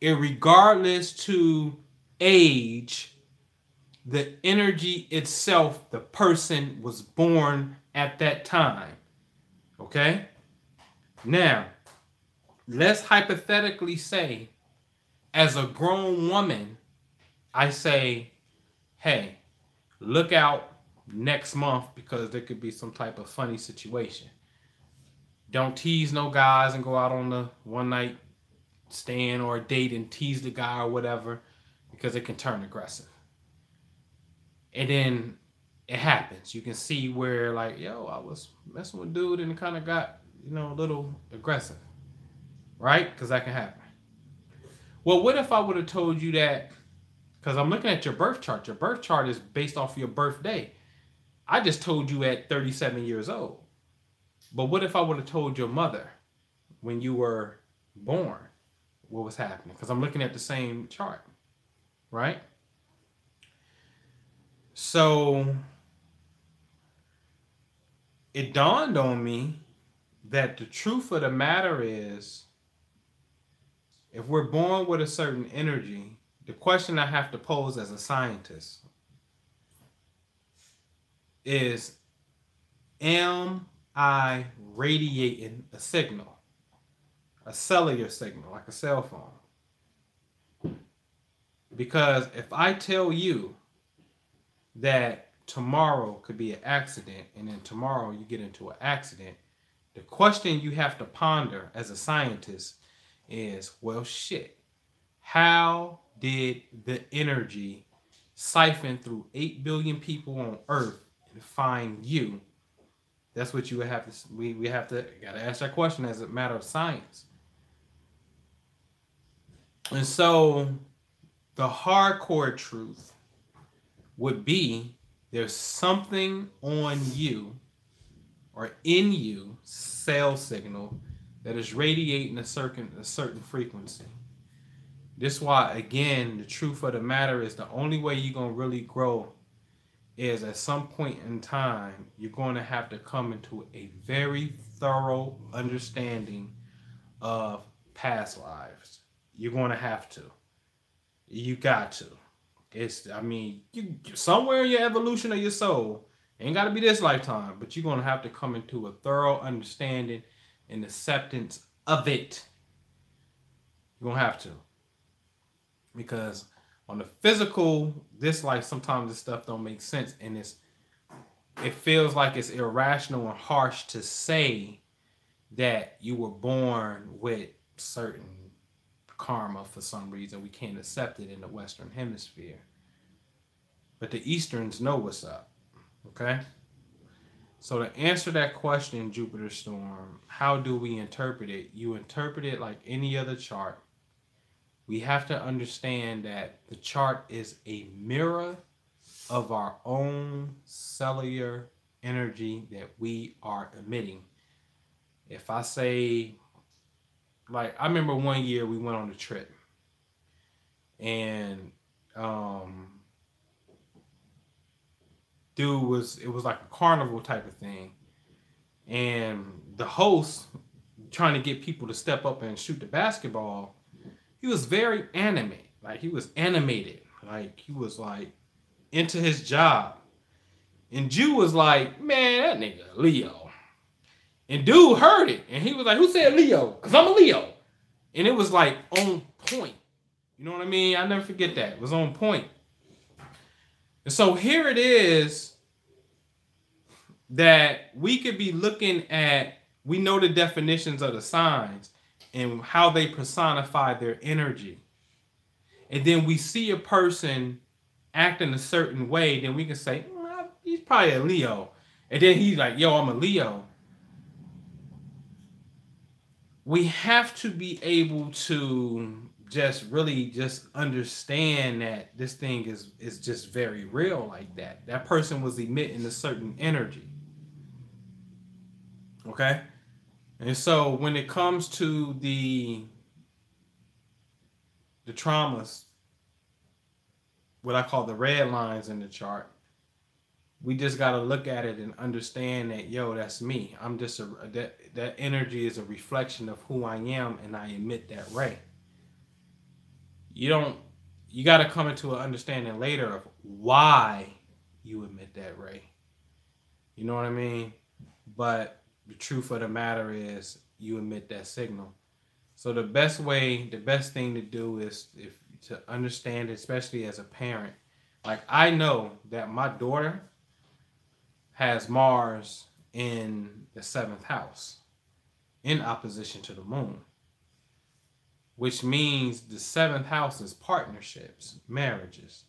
irregardless to age, the energy itself, the person was born at that time. Okay? Now, let's hypothetically say, as a grown woman, I say, hey, look out next month because there could be some type of funny situation. Don't tease no guys and go out on the one night stand or a date and tease the guy or whatever, because it can turn aggressive. And then it happens. You can see where, like, yo, I was messing with dude and it kind of got, a little aggressive, right? Because that can happen. Well, what if I would have told you that, because I'm looking at your birth chart. Your birth chart is based off of your birthday. I just told you at 37 years old. But what if I would have told your mother when you were born what was happening? Because I'm looking at the same chart, right? So it dawned on me that the truth of the matter is, if we're born with a certain energy, the question I have to pose as a scientist is, am I radiating a signal, a cellular signal, like a cell phone? Because if I tell you that tomorrow could be an accident, and then tomorrow you get into an accident, the question you have to ponder as a scientist is, well, shit, how did the energy siphon through 8 billion people on Earth and find you? That's what you would have to, we gotta ask that question as a matter of science. And so the hardcore truth would be, there's something on you or in you, cell signal, that is radiating a certain frequency. This is why, again, the truth of the matter is, the only way you're going to really grow is at some point in time, you're going to have to come into a very thorough understanding of past lives. You're going to have to. You got to. You somewhere in your evolution of your soul, ain't got to be this lifetime, but you're going to have to come into a thorough understanding and acceptance of it. You're going to have to. Because on the physical, this life, sometimes this stuff don't make sense. And it feels like it's irrational and harsh to say that you were born with certain karma for some reason. We can't accept it in the Western Hemisphere. But the Easterns know what's up. Okay? So to answer that question, Jupiter Storm, how do we interpret it? You interpret it like any other chart. We have to understand that the chart is a mirror of our own cellular energy that we are emitting. If I say, like, I remember one year we went on a trip, and it was like a carnival type of thing, and the host, trying to get people to step up and shoot the basketball, he was very animated. Like, he was animated. Like, he was like into his job. And Jew was like, man, that nigga Leo. And dude heard it, and he was like, who said Leo? Because I'm a Leo. And it was like on point. You know what I mean? I never forget that. It was on point. And so here it is that we could be looking at, we know the definitions of the signs and how they personify their energy. And then we see a person acting a certain way, then we can say, he's probably a Leo. And then he's like, yo, I'm a Leo. We have to be able to just really just understand that this thing is just very real like that. That person was emitting a certain energy. Okay? And so when it comes to the traumas, what I call the red lines in the chart, we just got to look at it and understand that, yo, that's me. I'm just that energy is a reflection of who I am, and I emit that ray. You got to come into an understanding later of why you emit that ray. You know what I mean? But the truth of the matter is, you emit that signal. So the best thing to do is to understand, especially as a parent, Like, I know that my daughter has Mars in the 7th house in opposition to the moon, which means the 7th house is partnerships, marriages.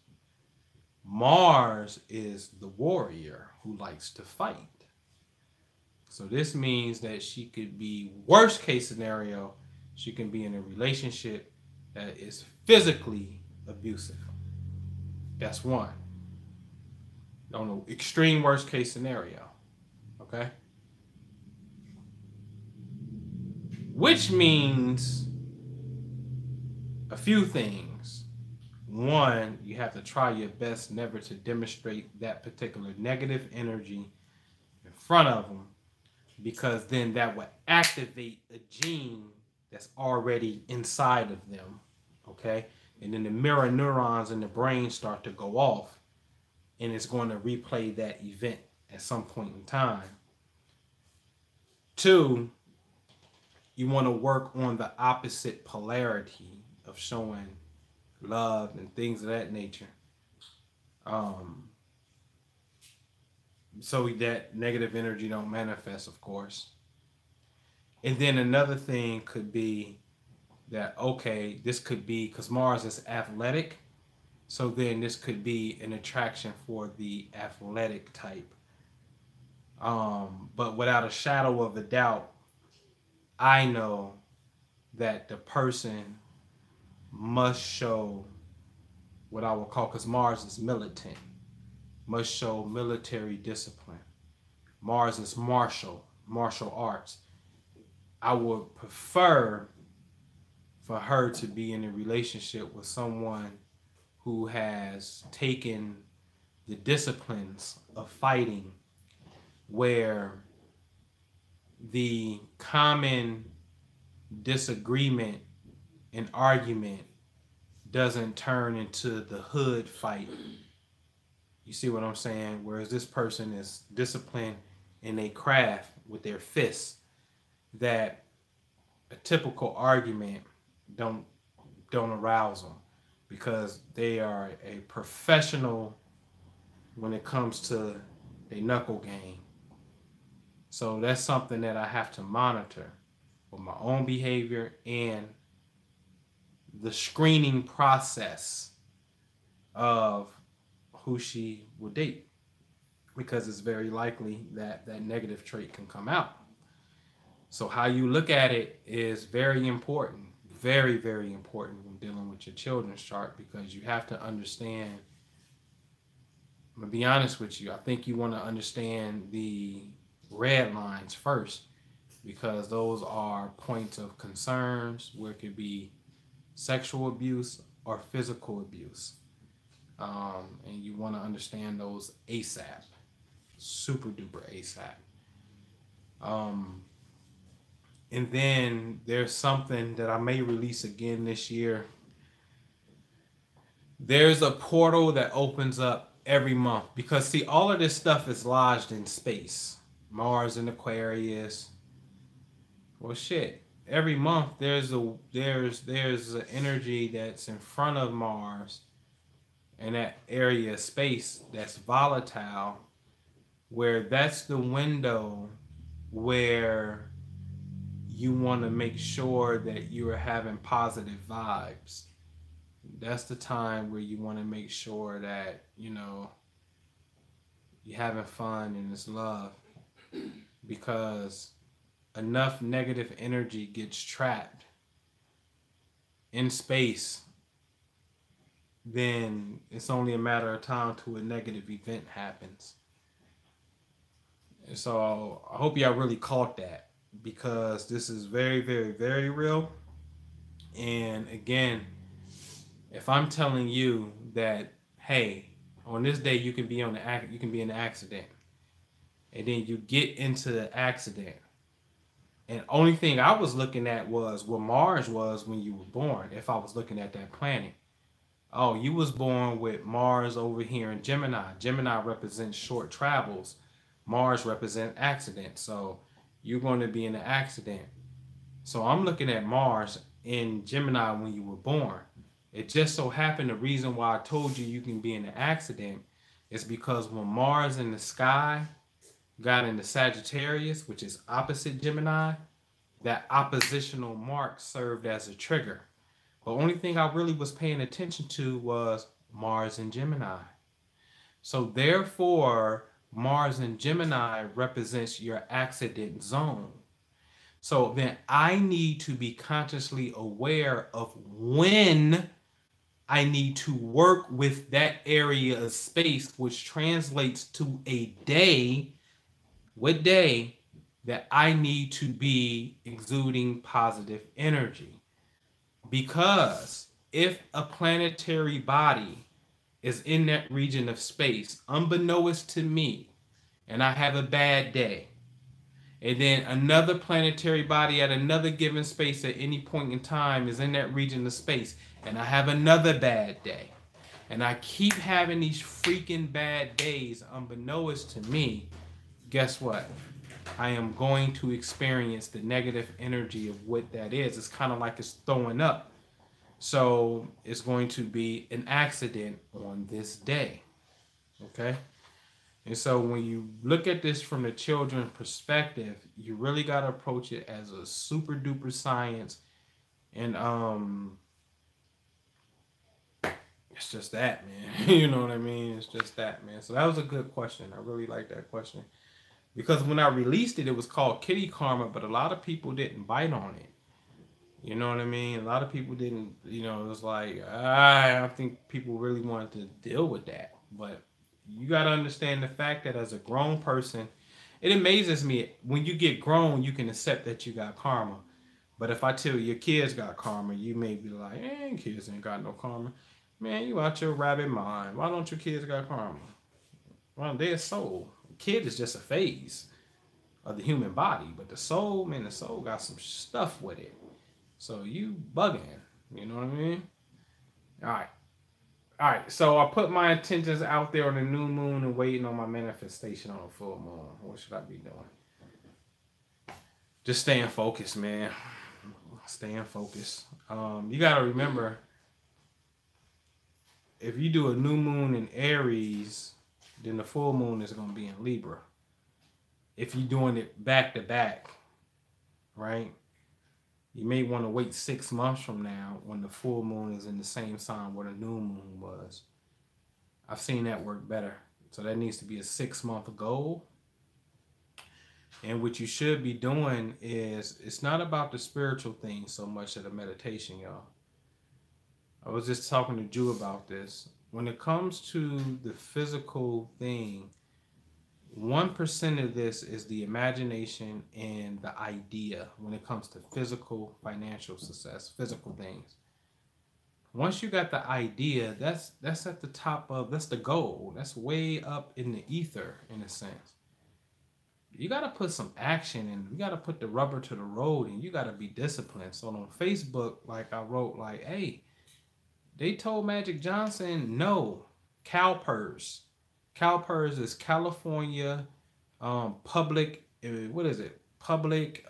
Mars is the warrior who likes to fight. So this means that she could be, worst case scenario, she can be in a relationship that is physically abusive. That's one. On the extreme worst case scenario. Okay? Which means a few things. One, you have to try your best never to demonstrate that particular negative energy in front of them, because then that would activate a gene that's already inside of them, okay? And then the mirror neurons in the brain start to go off, and it's going to replay that event at some point in time. Two, you want to work on the opposite polarity of showing love and things of that nature. So that negative energy don't manifest, of course. And then another thing could be that, okay, this could be, because Mars is athletic, so then this could be an attraction for the athletic type. But without a shadow of a doubt, I know that the person must show what I would call, because Mars is militant, must show military discipline. Mars is martial arts. I would prefer for her to be in a relationship with someone who has taken the disciplines of fighting, where the common disagreement and argument doesn't turn into the hood fight. You see what I'm saying? Whereas this person is disciplined in a craft with their fists, that a typical argument don't arouse them, because they are a professional when it comes to a knuckle game. So that's something that I have to monitor with my own behavior and the screening process of who she will date, because it's very likely that that negative trait can come out. So how you look at it is very important, very, very important when dealing with your children's chart, because you have to understand, I'm gonna be honest with you, I think you want to understand the red lines first, because those are points of concerns where it could be sexual abuse or physical abuse. And you want to understand those ASAP, super duper ASAP. And then there's something that I may release again this year. There's a portal that opens up every month, because see, all of this stuff is lodged in space. Mars and Aquarius. Well, shit. Every month there's an energy that's in front of Mars and that area of space that's volatile, where that's the window where you want to make sure that you are having positive vibes. That's the time where you want to make sure that, you know, you're having fun and it's love, because enough negative energy gets trapped in space, then it's only a matter of time till a negative event happens. And so I hope y'all really caught that, because this is very, very, very real. And again, if I'm telling you that, hey, on this day you can be in an accident, and then you get into the accident, and only thing I was looking at was what Mars was when you were born. If I was looking at that planet, oh, you was born with Mars over here in Gemini. Gemini represents short travels. Mars represents accidents. So you're going to be in an accident. So I'm looking at Mars in Gemini when you were born. It just so happened the reason why I told you can be in an accident is because when Mars in the sky got into Sagittarius, which is opposite Gemini, that oppositional mark served as a trigger. The only thing I really was paying attention to was Mars in Gemini. So therefore, Mars in Gemini represents your accident zone. So then I need to be consciously aware of when I need to work with that area of space, which translates to a day, what day that I need to be exuding positive energy. Because if a planetary body is in that region of space, unbeknownst to me, and I have a bad day, and then another planetary body at another given space at any point in time is in that region of space, and I have another bad day, and I keep having these freaking bad days unbeknownst to me, guess what? I am going to experience the negative energy of what that is. It's kind of like it's throwing up. So it's going to be an accident on this day. Okay? And so when you look at this from the children's perspective, you really got to approach it as a super duper science. And it's just that, man. You know what I mean? It's just that, man. So that was a good question. I really like that question. Because when I released it, it was called Kitty Karma, but a lot of people didn't bite on it. You know what I mean? A lot of people didn't, it was like, I don't think people really wanted to deal with that. But you got to understand the fact that as a grown person, it amazes me. When you get grown, you can accept that you got karma. But if I tell you your kids got karma, you may be like, kids ain't got no karma. Man, you out your rabbit mind. Why don't your kids got karma? Well, they're soul. Kid is just a phase of the human body, but the soul, man, the soul got some stuff with it. So you bugging, you know what I mean? All right. So I put my intentions out there on the new moon and waiting on my manifestation on the full moon. What should I be doing? Just staying focused, man. Staying focused. You gotta remember, if you do a new moon in Aries, then the full moon is going to be in Libra. If you're doing it back to back, right? You may want to wait 6 months from now when the full moon is in the same sign where the new moon was. I've seen that work better. So that needs to be a 6-month goal. And what you should be doing is, it's not about the spiritual thing so much as the meditation, y'all. I was just talking to Drew about this. When it comes to the physical thing, 1% of this is the imagination and the idea when it comes to physical, financial success, physical things. Once you got the idea, that's at the top of, that's the goal. That's way up in the ether, in a sense. You got to put some action and you got to put the rubber to the road and you got to be disciplined. So on Facebook, like I wrote, like, hey, they told Magic Johnson, no, CalPERS. CalPERS is California Public, what is it? Public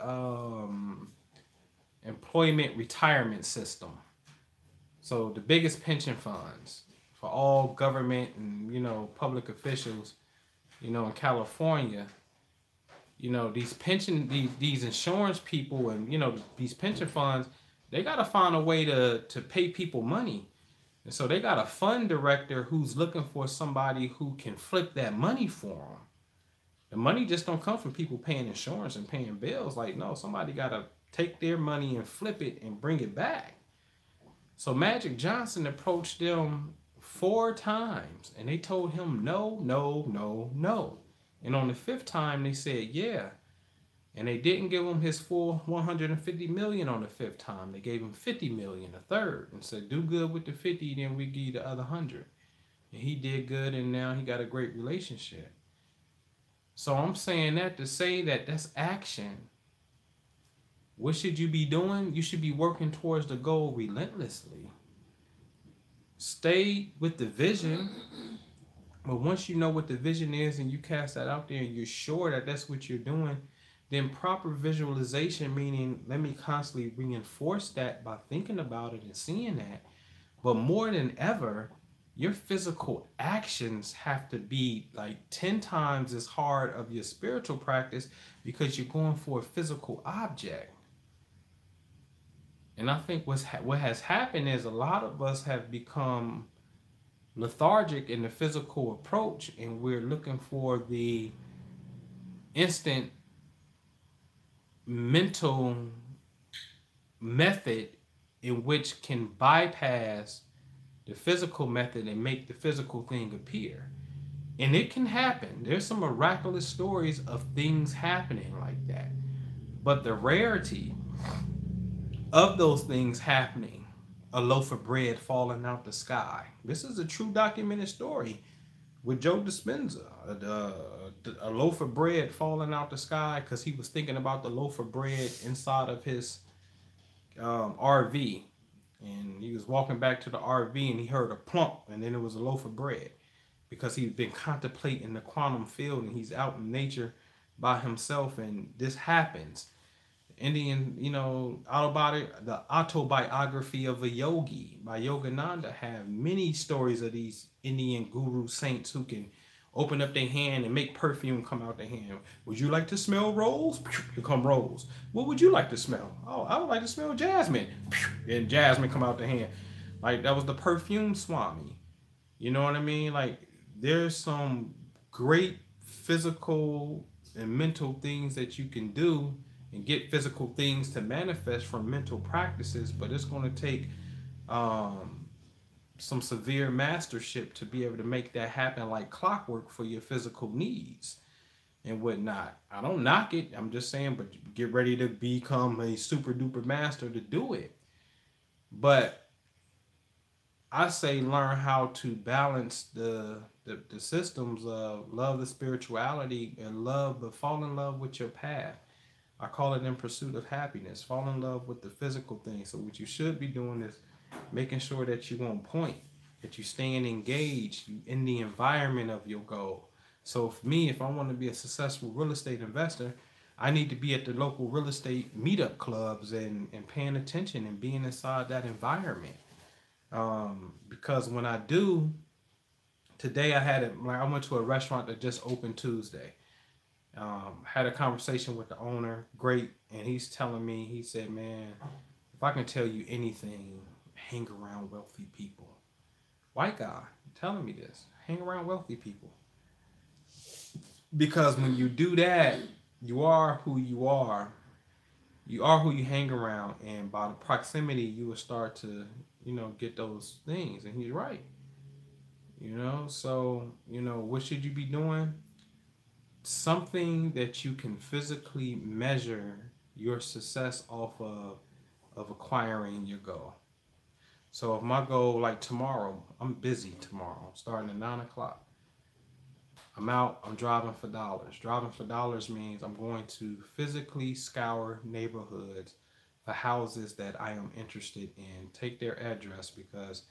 Employment Retirement System. So the biggest pension funds for all government and, public officials, in California, these insurance people and, these pension funds, they got to find a way to pay people money. And so they got a fund director who's looking for somebody who can flip that money for them. The money just don't come from people paying insurance and paying bills. Like, no, somebody got to take their money and flip it and bring it back. So Magic Johnson approached them 4 times and they told him no, no, no, no. And on the 5th time, they said, yeah. And they didn't give him his full $150 million on the 5th time. They gave him $50 million, a third, and said, do good with the 50, then we give you the other 100. And he did good, and now he got a great relationship. So I'm saying that to say that that's action. What should you be doing? You should be working towards the goal relentlessly. Stay with the vision. But once you know what the vision is and you cast that out there and you're sure that that's what you're doing, then proper visualization, meaning let me constantly reinforce that by thinking about it and seeing that. But more than ever, your physical actions have to be like 10 times as hard of your spiritual practice because you're going for a physical object. And I think what has happened is a lot of us have become lethargic in the physical approach, and we're looking for the instant mental method in which can bypass the physical method and make the physical thing appear. And it can happen. There's some miraculous stories of things happening like that. But the rarity of those things happening, a loaf of bread falling out the sky. This is a true documented story with Joe Dispenza. A loaf of bread falling out the sky because he was thinking about the loaf of bread inside of his RV. And he was walking back to the RV and he heard a plump, and then it was a loaf of bread because he's been contemplating the quantum field and he's out in nature by himself, and this happens. Indian, the autobiography of a yogi by Yogananda have many stories of these Indian guru saints who can open up their hand and make perfume come out their hand. Would you like to smell rose? Here come rose. What would you like to smell? Oh, I would like to smell jasmine. And jasmine come out the hand. Like, that was the perfume Swami. You know what I mean? Like, there's some great physical and mental things that you can do and get physical things to manifest from mental practices, but it's going to take some severe mastership to be able to make that happen like clockwork for your physical needs and whatnot. I don't knock it. I'm just saying, but get ready to become a super duper master to do it. But I say learn how to balance the systems of love the spirituality and fall in love with your path. I call it in pursuit of happiness. Fall in love with the physical thing. So what you should be doing is making sure that you're on point, that you're staying engaged in the environment of your goal. So for me, if I want to be a successful real estate investor, I need to be at the local real estate meetup clubs and paying attention and being inside that environment. Because when I do, today I went to a restaurant that just opened Tuesday. Had a conversation with the owner, great, and he's telling me, he said, man, if I can tell you anything, hang around wealthy people. White guy telling me this, hang around wealthy people. Because when you do that, you are who you are. You are who you hang around, and by the proximity, you will start to, get those things. And he's right. So, what should you be doing? Something that you can physically measure your success off of acquiring your goal. So if my goal, like tomorrow, I'm busy tomorrow, starting at 9 o'clock. I'm out, I'm driving for dollars. Driving for dollars means I'm going to physically scour neighborhoods for houses that I am interested in, take their address, because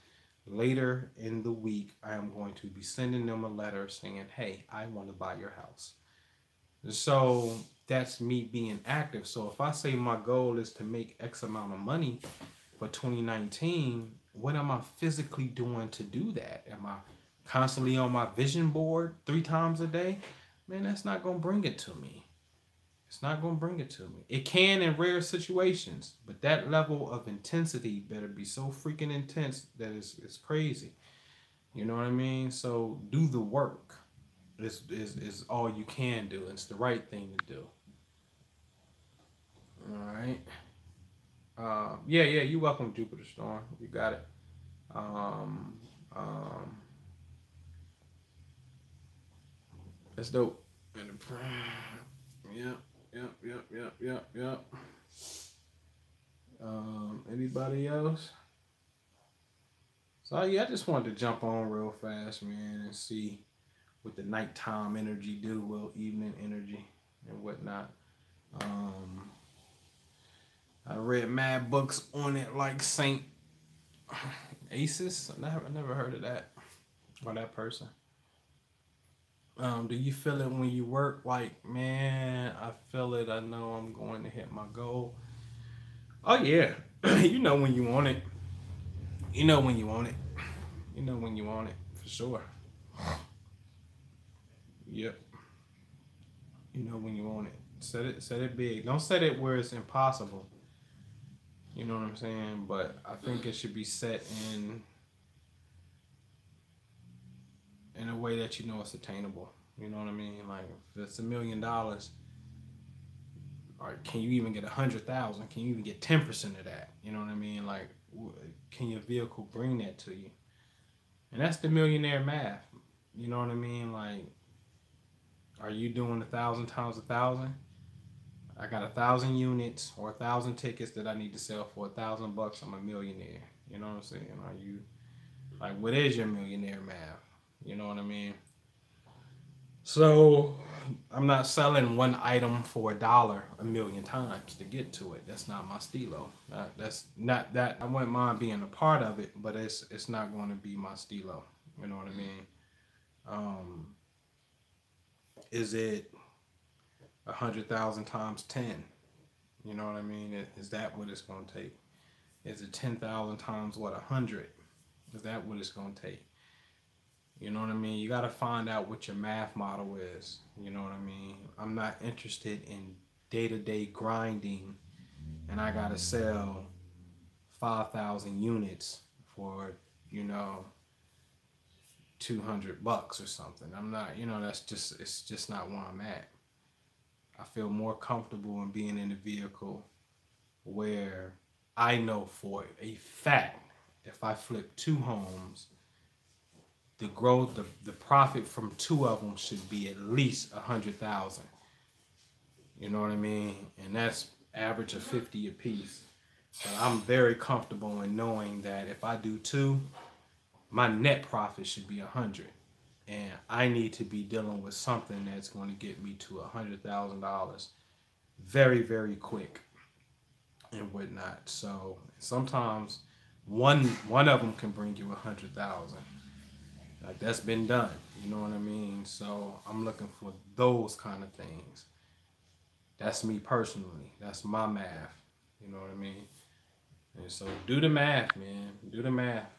later in the week, I am going to be sending them a letter saying, hey, I want to buy your house. So that's me being active. So if I say my goal is to make X amount of money for 2019, what am I physically doing to do that? Am I constantly on my vision board 3 times a day? Man, that's not going to bring it to me. It's not going to bring it to me. It can in rare situations, but that level of intensity better be so freaking intense that it's crazy. You know what I mean? So do the work. Is all you can do. It's the right thing to do. All right. Yeah, you're welcome, Jupiter Storm. You got it. That's dope. Yep. Anybody else? So yeah, I just wanted to jump on real fast, man, and see what the nighttime energy do, well, evening energy and whatnot. I read mad books on it, like Saint Aces. I never heard of that or that person. Do you feel it when you work? Like, man, I feel it. I know I'm going to hit my goal. Oh yeah, when you want it. You know when you want it. You know when you want it for sure. Yep. You know when you want it. Set it big. Don't set it where it's impossible. You know what I'm saying? But I think it should be set in a way that you know it's attainable. You know what I mean? Like if it's $1 million, or can you even get 100,000? Can you even get 10% of that? You know what I mean? Like, can your vehicle bring that to you? And that's the millionaire math. You know what I mean? Like, are you doing 1,000 times 1,000? I got 1,000 units or 1,000 tickets that I need to sell for $1,000. I'm a millionaire. You know what I'm saying? Are you like, what is your millionaire math? You know what I mean? So I'm not selling one item for $1 a million times to get to it. That's not my stilo. That's not that. I wouldn't mind being a part of it, but it's not going to be my stilo. You know what I mean? Is it 100,000 times 10? You know what I mean? Is that what it's going to take? Is it 10,000 times what, 100? Is that what it's going to take? You know what I mean? You got to find out what your math model is. You know what I mean? I'm not interested in day-to-day grinding and I got to sell 5,000 units for, you know, $200 or something. I'm not, it's just not where I'm at. I feel more comfortable in being in a vehicle where I know for a fact if I flip 2 homes, the growth, the profit from 2 of them should be at least 100,000. You know what I mean? And that's average of 50 a piece. But I'm very comfortable in knowing that if I do 2, my net profit should be 100. And I need to be dealing with something that's going to get me to $100,000 very, very quick and whatnot. So sometimes one of them can bring you 100,000. Like that's been done, you know what I mean? So I'm looking for those kind of things. That's me personally. That's my math. You know what I mean? And so do the math, man. Do the math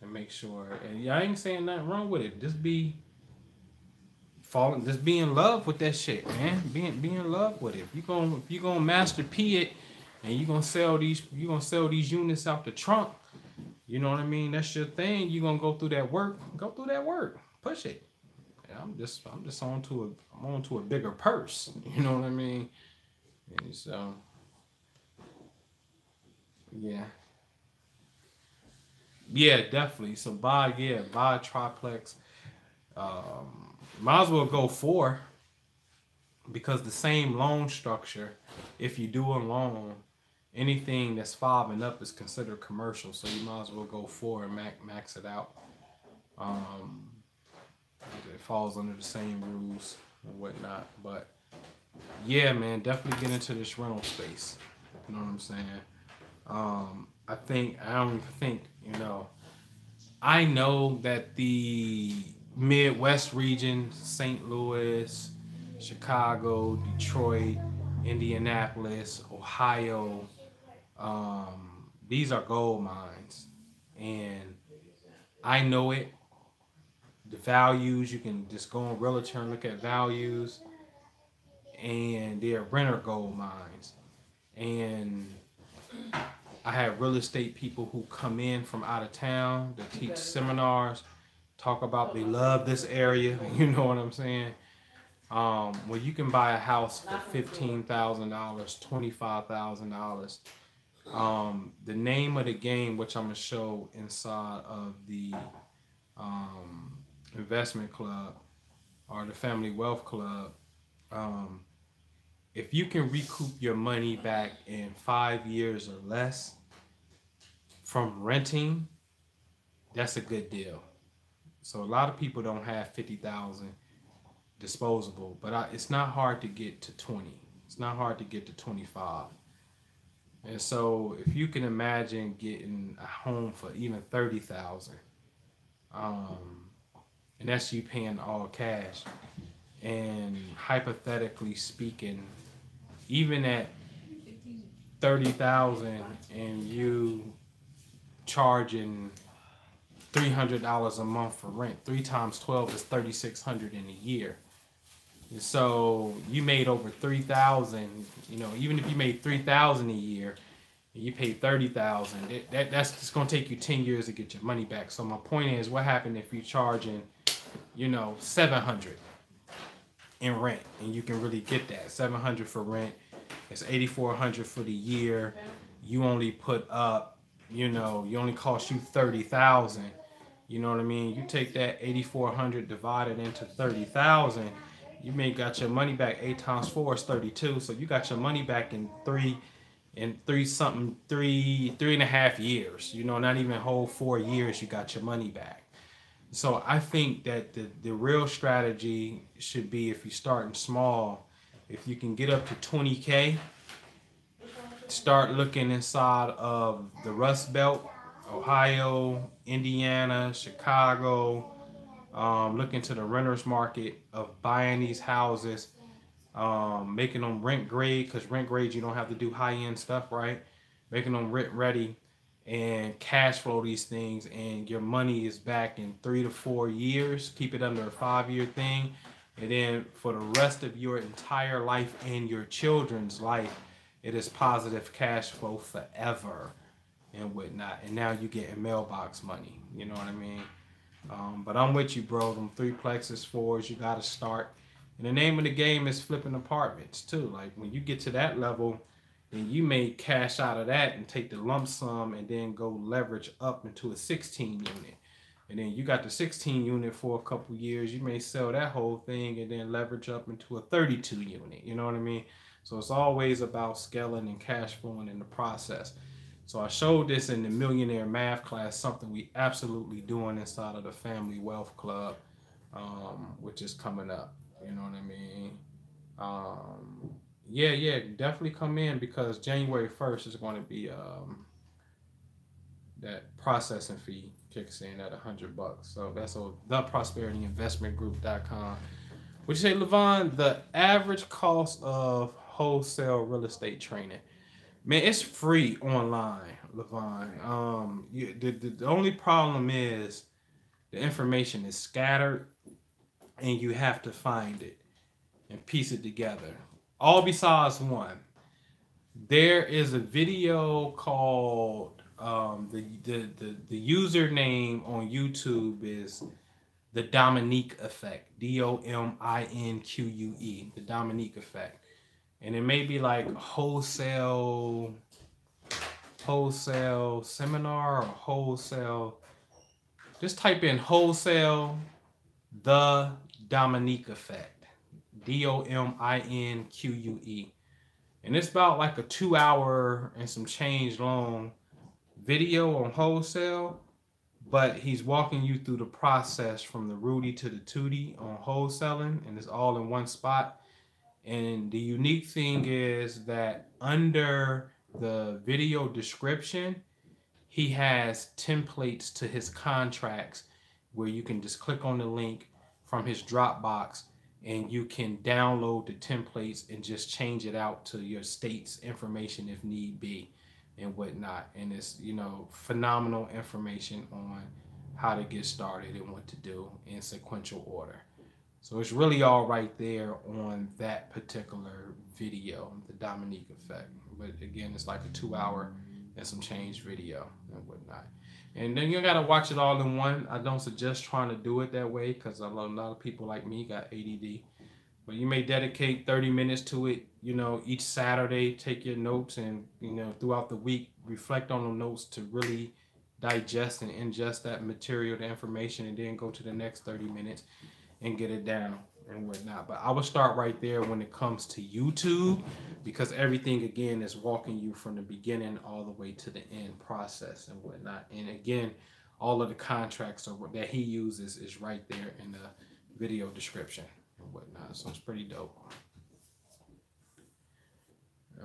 and make sure. And I ain't saying nothing wrong with it. Just be in love with that shit, man. Be in love with it. If you gonna master P it and you gonna sell these units out the trunk. You know what I mean? That's your thing. You're gonna go through that work. Go through that work. Push it. I'm just on to a bigger purse. You know what I mean? And so yeah. Yeah, definitely. So buy a triplex. Might as well go 4 because the same loan structure, if you do a loan, anything that's 5 and up is considered commercial, so you might as well go 4 and max it out. It falls under the same rules and whatnot. But yeah, man, definitely get into this rental space. You know what I'm saying? I don't even think, I know that the Midwest region, St. Louis, Chicago, Detroit, Indianapolis, Ohio, these are gold mines, and I know it. The values, you can just go on Realtor and look at values, and they're renter gold mines. And I have real estate people who come in from out of town that teach seminars, talk about they love this area. You know what I'm saying? Well, you can buy a house for $15,000, $25,000. The name of the game, which I'm gonna show inside of the investment club or the family wealth club, if you can recoup your money back in 5 years or less from renting, that's a good deal. So a lot of people don't have 50,000 disposable, but it's not hard to get to 20. It's not hard to get to 25. And so if you can imagine getting a home for even 30,000, and that's you paying all cash, and hypothetically speaking, even at 30,000 and you charging $300 a month for rent. 3 times 12 is $3,600 in a year. So you made over 3,000. You know, even if you made 3,000 a year, and you paid 30,000. That's just gonna take you 10 years to get your money back. So my point is, what happened if you're charging, you know, 700 in rent, and you can really get that 700 for rent. It's 8,400 for the year. You only put up, you know, you only cost you 30,000. You know what I mean? You take that 8,400 divided into 30,000. You may got your money back. 8 times 4 is 32. So you got your money back in three and a half years. You know, not even a whole 4 years. You got your money back. So I think that the real strategy should be, if you're starting small, if you can get up to 20K, start looking inside of the Rust Belt, Ohio, Indiana, Chicago. Look into the renters market of buying these houses, making them rent grade, because rent grade, you don't have to do high-end stuff, right? Making them rent ready and cash flow these things, and your money is back in 3 to 4 years. Keep it under a 5-year thing, and then for the rest of your entire life and your children's life, it is positive cash flow forever and whatnot. And now you getting mailbox money. You know what I mean? But I'm with you, bro. Them 3plexes, 4s, you got to start. And the name of the game is flipping apartments too. Like when you get to that level, then you may cash out of that and take the lump sum and then go leverage up into a 16 unit. And then you got the 16 unit for a couple years. You may sell that whole thing and then leverage up into a 32 unit. You know what I mean? So it's always about scaling and cash flowing in the process. So I showed this in the Millionaire Math class, something we absolutely doing inside of the Family Wealth Club, which is coming up. You know what I mean? Yeah, definitely come in, because January 1st is going to be that processing fee kicks in at $100. So that's on theprosperityinvestmentgroup.com. Would you say, Levon, the average cost of wholesale real estate training? Man, it's free online, Levon. The only problem is the information is scattered, and you have to find it and piece it together. All besides one. There is a video called the username on YouTube is the Dominique Effect. DOMINQUE. The Dominique Effect. And it may be like wholesale seminar or wholesale. Just type in wholesale the Dominique Effect. DOMINQUE. And it's about like a 2-hour and some change long video on wholesale. But he's walking you through the process from the Rudy to the Tootie on wholesaling. And it's all in one spot. And the unique thing is that under the video description, he has templates to his contracts where you can just click on the link from his Dropbox and you can download the templates and just change it out to your state's information if need be and whatnot. And it's, you know, phenomenal information on how to get started and what to do in sequential order. So it's really all right there on that particular video, the Dominique Effect. But again, it's like a 2-hour and some change video and whatnot. And then you gotta watch it all in one. I don't suggest trying to do it that way, because a lot of people like me got ADD. But you may dedicate 30 minutes to it, you know, each Saturday. Take your notes and, you know, throughout the week, reflect on the notes to really digest and ingest that material, the information, and then go to the next 30 minutes and get it down and whatnot. But I would start right there when it comes to YouTube, because everything again is walking you from the beginning all the way to the end process and whatnot. And again, all of the contracts that he uses is right there in the video description and whatnot. So it's pretty dope.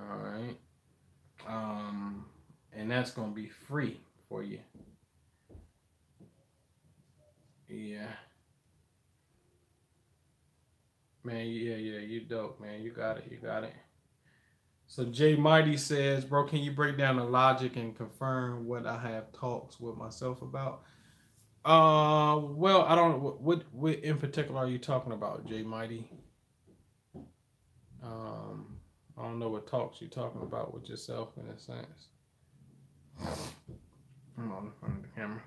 All right. And that's gonna be free for you. Yeah. Man, yeah, you dope, man. You got it. So Jay Mighty says, bro, can you break down the logic and confirm what I have talks with myself about? Well, I don't. What in particular are you talking about, Jay Mighty? I don't know what talks you're talking about with yourself in a sense. I'm on in front of the camera.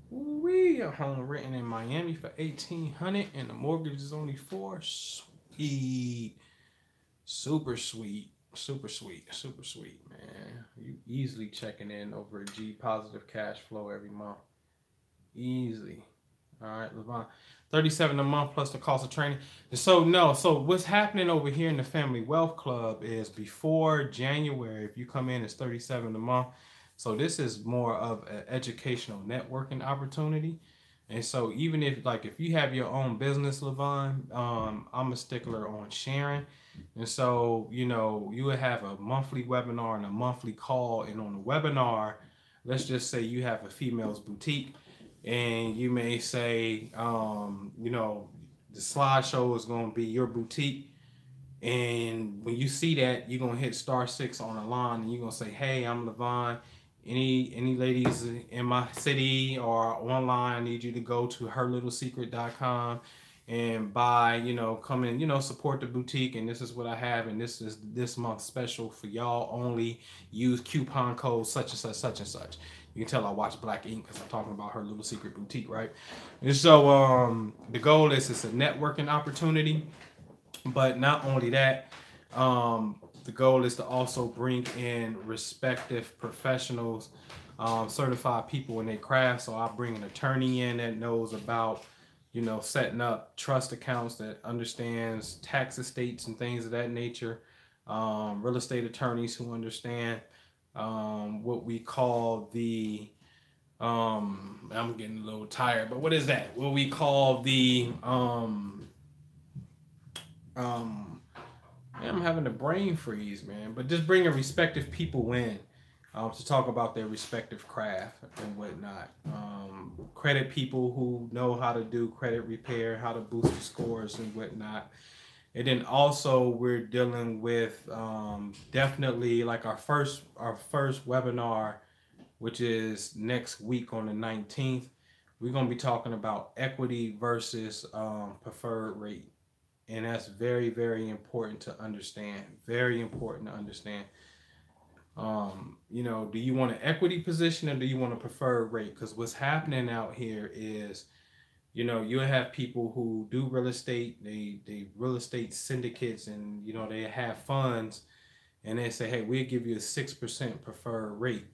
We a home renting in Miami for $1,800 and the mortgage is only $4. Sweet, super sweet, super sweet, super sweet, man. You easily checking in over a G positive cash flow every month, easily. All right, Levon. $37 a month plus the cost of training. So no, so what's happening over here in the Family Wealth Club is before January, if you come in, it's $37 a month. So this is more of an educational networking opportunity. And so even if you have your own business, Levon, I'm a stickler on sharing. And so, you would have a monthly webinar and a monthly call. And on the webinar, let's just say you have a female's boutique. And you may say, the slideshow is going to be your boutique. And when you see that, you're going to hit *6 on the line and you're going to say, hey, I'm Levon. Any ladies in my city or online, I need you to go to herlittlesecret.com and buy, come in, support the boutique. And this is what I have. And this is this month's special for y'all only. Use coupon code such and such, such and such. You can tell I watch Black Ink because I'm talking about Her Little Secret Boutique, right? And so the goal is it's a networking opportunity. But not only that, the goal is to also bring in respective professionals, certified people in their craft. So I bring an attorney in that knows about, setting up trust accounts, that understands tax estates and things of that nature. Real estate attorneys who understand what we call the I'm getting a little tired, but what is that? What we call the I'm having a brain freeze, man. But just bringing respective people in to talk about their respective craft and whatnot. Credit people who know how to do credit repair, how to boost the scores and whatnot. And then also we're dealing with definitely like our first webinar, which is next week on the 19th. We're going to be talking about equity versus preferred rate. And that's very, very important to understand. Very important to understand. Do you want an equity position or do you want a preferred rate? Because what's happening out here is, you'll have people who do real estate, they real estate syndicates, and they have funds, and they say, hey, we'll give you a 6% preferred rate.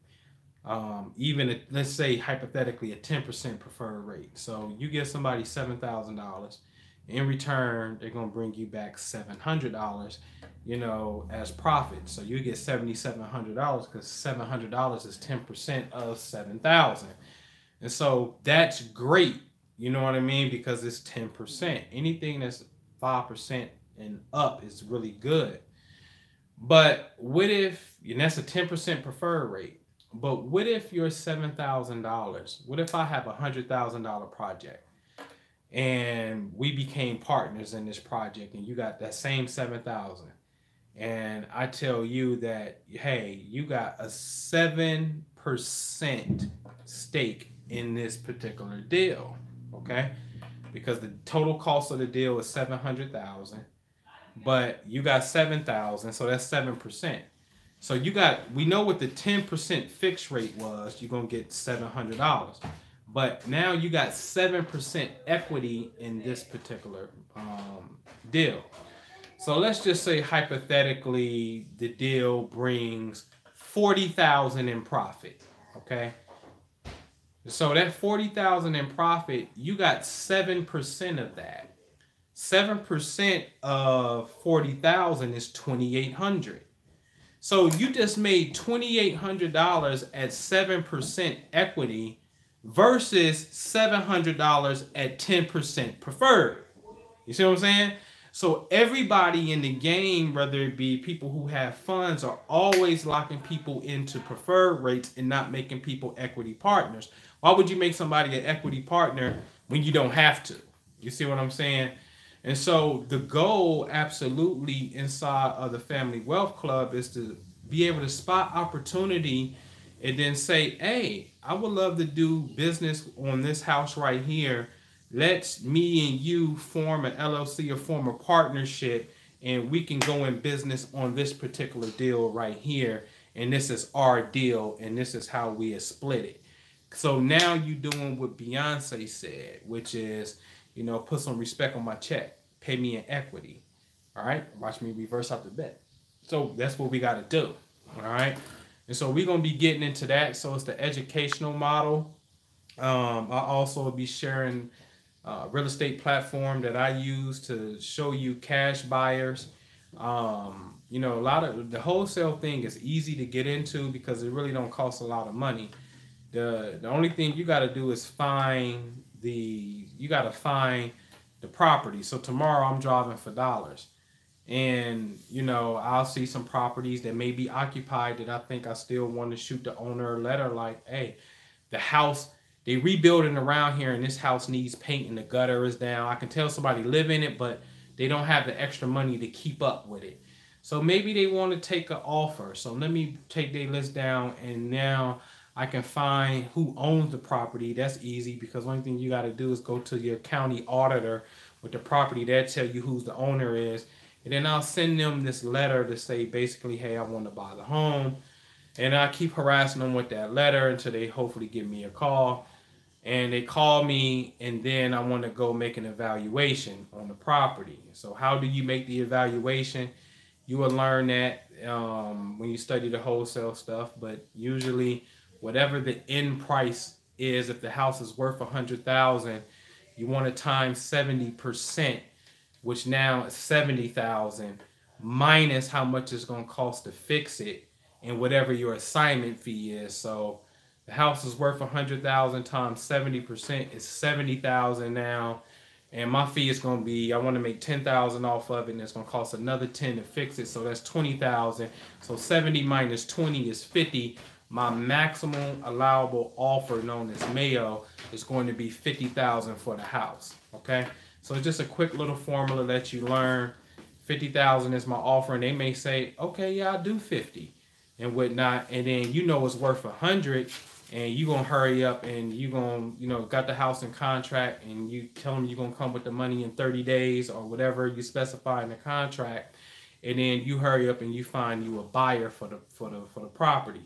Even let's say hypothetically a 10% preferred rate. So you give somebody $7,000. In return, they're going to bring you back $700, as profit. So you get $7,700 because $700 is 10% of $7,000. And so that's great. You know what I mean? Because it's 10%. Anything that's 5% and up is really good. But what if, and that's a 10% preferred rate. But what if you're $7,000? What if I have a $100,000 project? And we became partners in this project and you got that same 7,000. And I tell you that, hey, you got a 7% stake in this particular deal, okay? Because the total cost of the deal is $700,000, but you got 7,000, so that's 7%. So we know what the 10% fixed rate was. You're gonna get $700. But now you got 7% equity in this particular deal. So let's just say hypothetically the deal brings $40,000 in profit. Okay. So that $40,000 in profit, you got 7% of that. 7% of 40,000 is $2,800. So you just made $2,800 at 7% equity versus $700 at 10% preferred. You see what I'm saying? So everybody in the game, whether it be people who have funds, are always locking people into preferred rates and not making people equity partners. Why would you make somebody an equity partner when you don't have to? You see what I'm saying? And so the goal absolutely inside of the Family Wealth Club is to be able to spot opportunity and then say, hey, I would love to do business on this house right here. Let's me and you form an LLC or form a partnership, and we can go in business on this particular deal right here. And this is our deal, and this is how we have split it. So now you doing what Beyonce said, which is, put some respect on my check, pay me in equity. All right, watch me reverse out the bet. So that's what we got to do. All right, and so we're gonna be getting into that. So it's the educational model. I also be sharing real estate platform that I use to show you cash buyers. A lot of the wholesale thing is easy to get into because it really don't cost a lot of money. The only thing you got to do is find the property. So tomorrow I'm driving for dollars, and I'll see some properties that may be occupied that I think I still want to shoot the owner a letter like, hey, the house they rebuilding around here and this house needs paint and the gutter is down. I can tell somebody live in it, but they don't have the extra money to keep up with it. So maybe they want to take an offer. So let me take their list down, and now I can find who owns the property. That's easy because the only thing you got to do is go to your county auditor with the property. They'll tell you who the owner is. And then I'll send them this letter to say basically, hey, I want to buy the home. And I keep harassing them with that letter until they hopefully give me a call. And they call me, and then I want to go make an evaluation on the property. So how do you make the evaluation? You will learn that when you study the wholesale stuff. But usually, whatever the end price is, if the house is worth $100,000, you want to times 70%, which now is 70,000 minus how much it's going to cost to fix it, and whatever your assignment fee is. So the house is worth 100,000 times 70% is 70,000 now, and my fee is going to be, I want to make 10,000 off of it, and it's going to cost another 10 to fix it, so that's 20,000. So 70 minus 20 is 50. My maximum allowable offer, known as Mayo, is going to be 50,000 for the house. Okay, so it's just a quick little formula that you learn. 50,000 is my offer, and they may say, okay, yeah, I'll do 50 and whatnot, and then it's worth 100, and you gonna hurry up and you gonna got the house in contract, and you tell them you're gonna come with the money in 30 days or whatever you specify in the contract, and then you hurry up and you find you a buyer for the property,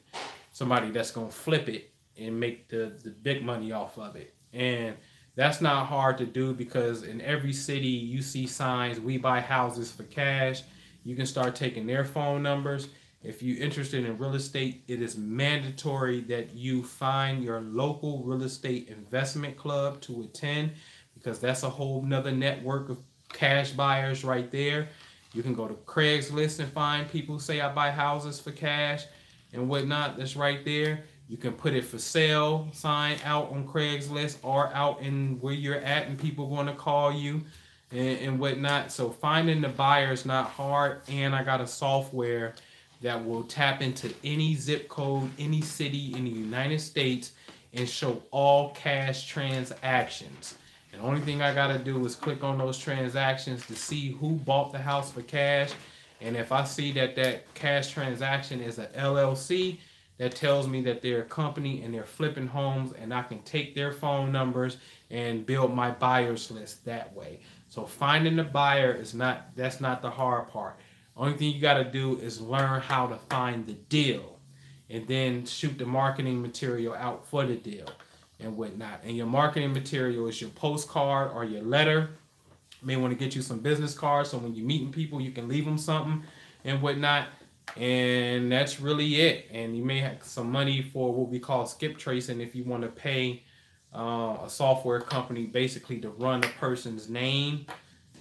somebody that's gonna flip it and make the big money off of it. And that's not hard to do because in every city you see signs, we buy houses for cash. You can start taking their phone numbers. If you're interested in real estate, it is mandatory that you find your local real estate investment club to attend, because that's a whole nother network of cash buyers right there. You can go to Craigslist and find people who say I buy houses for cash and whatnot. That's right there. You can put it for sale sign out on Craigslist or out in where you're at, and people going to call you and whatnot. So finding the buyer is not hard, and I got a software that will tap into any zip code, any city in the United States, and show all cash transactions. And the only thing I gotta do is click on those transactions to see who bought the house for cash. And if I see that cash transaction is a LLC, that tells me that they're a company and they're flipping homes, and I can take their phone numbers and build my buyers list that way. So finding the buyer that's not the hard part. Only thing you got to do is learn how to find the deal, and then shoot the marketing material out for the deal and whatnot. And your marketing material is your postcard or your letter. You may want to get you some business cards, so when you're meeting people, you can leave them something and whatnot. And that's really it. And you may have some money for what we call skip tracing if you want to pay a software company basically to run a person's name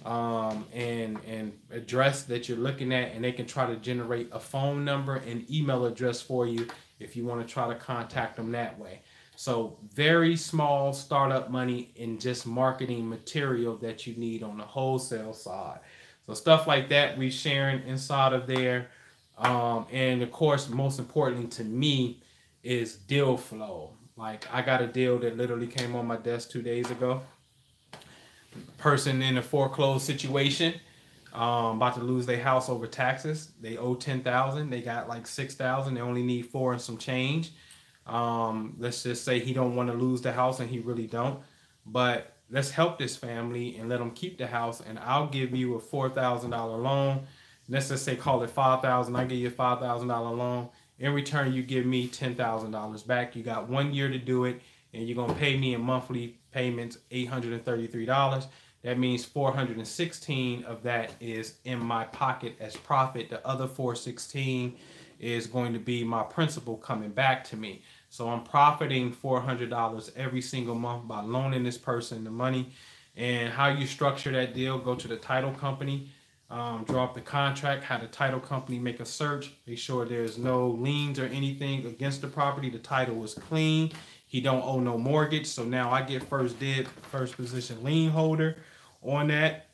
and address that you're looking at, and they can try to generate a phone number and email address for you if you want to try to contact them that way. So very small startup money in just marketing material that you need on the wholesale side. So stuff like that we sharing inside of there. And of course, most importantly to me is deal flow. Like I got a deal that literally came on my desk 2 days ago. person in a foreclosed situation, about to lose their house over taxes. They owe 10,000. They got like 6,000. They only need 4 and some change. Let's just say he don't want to lose the house, and he really don't. But let's help this family and let them keep the house. And I'll give you a $4,000 loan. Let's just say call it 5,000. I give you a $5,000 loan. In return, you give me $10,000 back. You got 1 year to do it, and you're gonna pay me in monthly payments $833. That means 416 of that is in my pocket as profit. The other 416 is going to be my principal coming back to me. So I'm profiting $400 every single month by loaning this person the money. And how you structure that deal, go to the title company, draw up the contract, have the title company make a search, make sure there's no liens or anything against the property. The title is clean. He don't owe no mortgage. So now I get first position lien holder on that.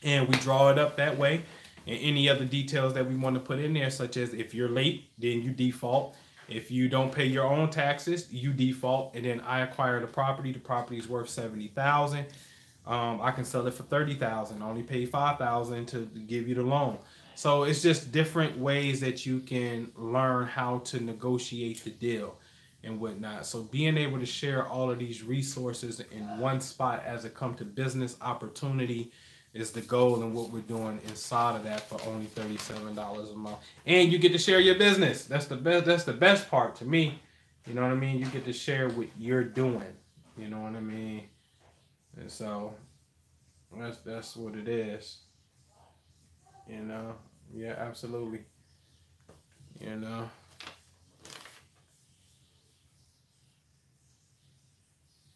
And we draw it up that way. And any other details that we want to put in there, such as if you're late, then you default. If you don't pay your own taxes, you default. And then I acquire the property. The property is worth $70,000. I can sell it for $30,000. I only pay $5,000 to give you the loan. So it's just different ways that you can learn how to negotiate the deal and whatnot. So being able to share all of these resources in one spot as it comes to business opportunity is the goal, and what we're doing inside of that for only $37 a month. And you get to share your business. That's the best. That's the best part to me. You know what I mean? You get to share what you're doing. You know what I mean? And so that's what it is. You know? Yeah, absolutely. You know?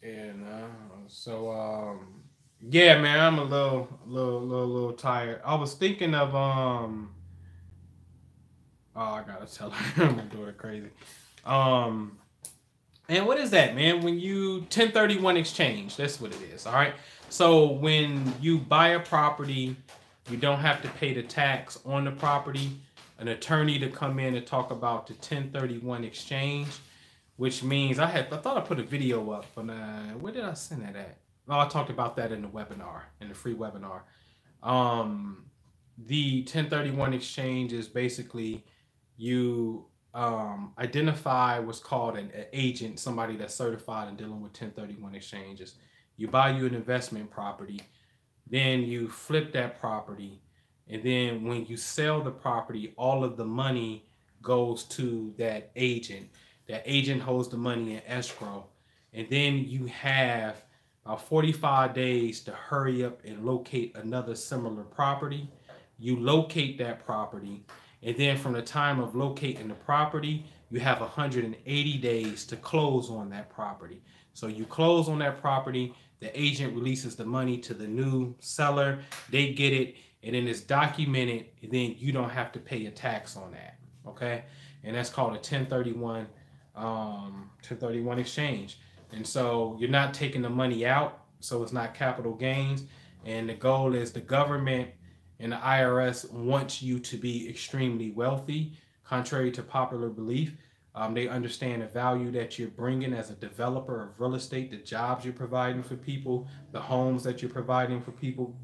And so yeah, man, I'm a little tired. I was thinking of oh, I gotta tell her my daughter crazy. And what is that, man? When you 1031 exchange, that's what it is. All right. So when you buy a property, you don't have to pay the tax on the property. An attorney to come in and talk about the 1031 exchange, which means I thought I put a video up, but where did I send that at? Oh, I talked about that in the webinar, in the free webinar. The 1031 exchange is basically you identify what's called an agent, somebody that's certified in dealing with 1031 exchanges. You buy you an investment property, then you flip that property, and then when you sell the property, all of the money goes to that agent. That agent holds the money in escrow, and then you have 45 days to hurry up and locate another similar property. You locate that property, and then from the time of locating the property, you have 180 days to close on that property. So you close on that property, the agent releases the money to the new seller, they get it, and then it's documented, and then you don't have to pay a tax on that, okay? And that's called a 1031 exchange. And so you're not taking the money out, so it's not capital gains. And the goal is the government and the IRS wants you to be extremely wealthy, contrary to popular belief. They understand the value that you're bringing as a developer of real estate, the jobs you're providing for people, the homes that you're providing for people,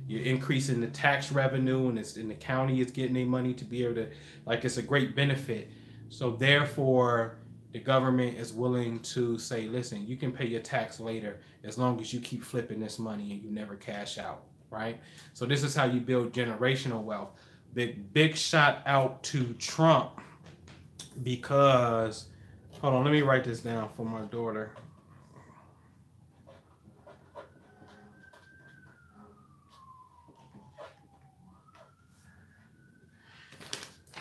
you're increasing the tax revenue, and the county is getting their money to be able to, like, it's a great benefit. So therefore, the government is willing to say, listen, you can pay your tax later as long as you keep flipping this money and you never cash out, right? So this is how you build generational wealth. Big shout out to Trump, because, hold on, let me write this down for my daughter.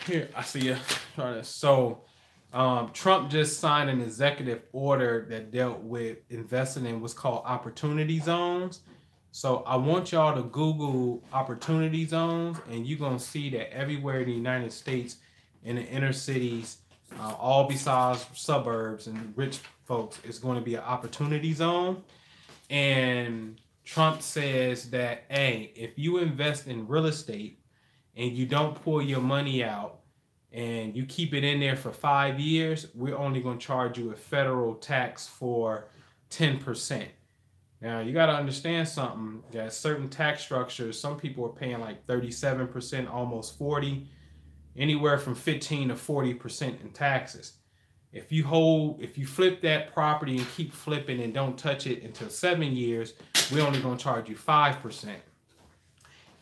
Here, I see you. Try this. So, Trump just signed an executive order that dealt with investing in what's called opportunity zones. So I want y'all to Google opportunity zones, and you're going to see that everywhere in the United States, in the inner cities, all besides suburbs and rich folks, is going to be an opportunity zone. And Trump says that, hey, if you invest in real estate and you don't pull your money out, and you keep it in there for 5 years, we're only going to charge you a federal tax for 10%. Now you got to understand something. That certain tax structures, some people are paying like 37%, almost 40, anywhere from 15 to 40% in taxes. If you flip that property and keep flipping and don't touch it until 7 years, we're only gonna charge you 5%.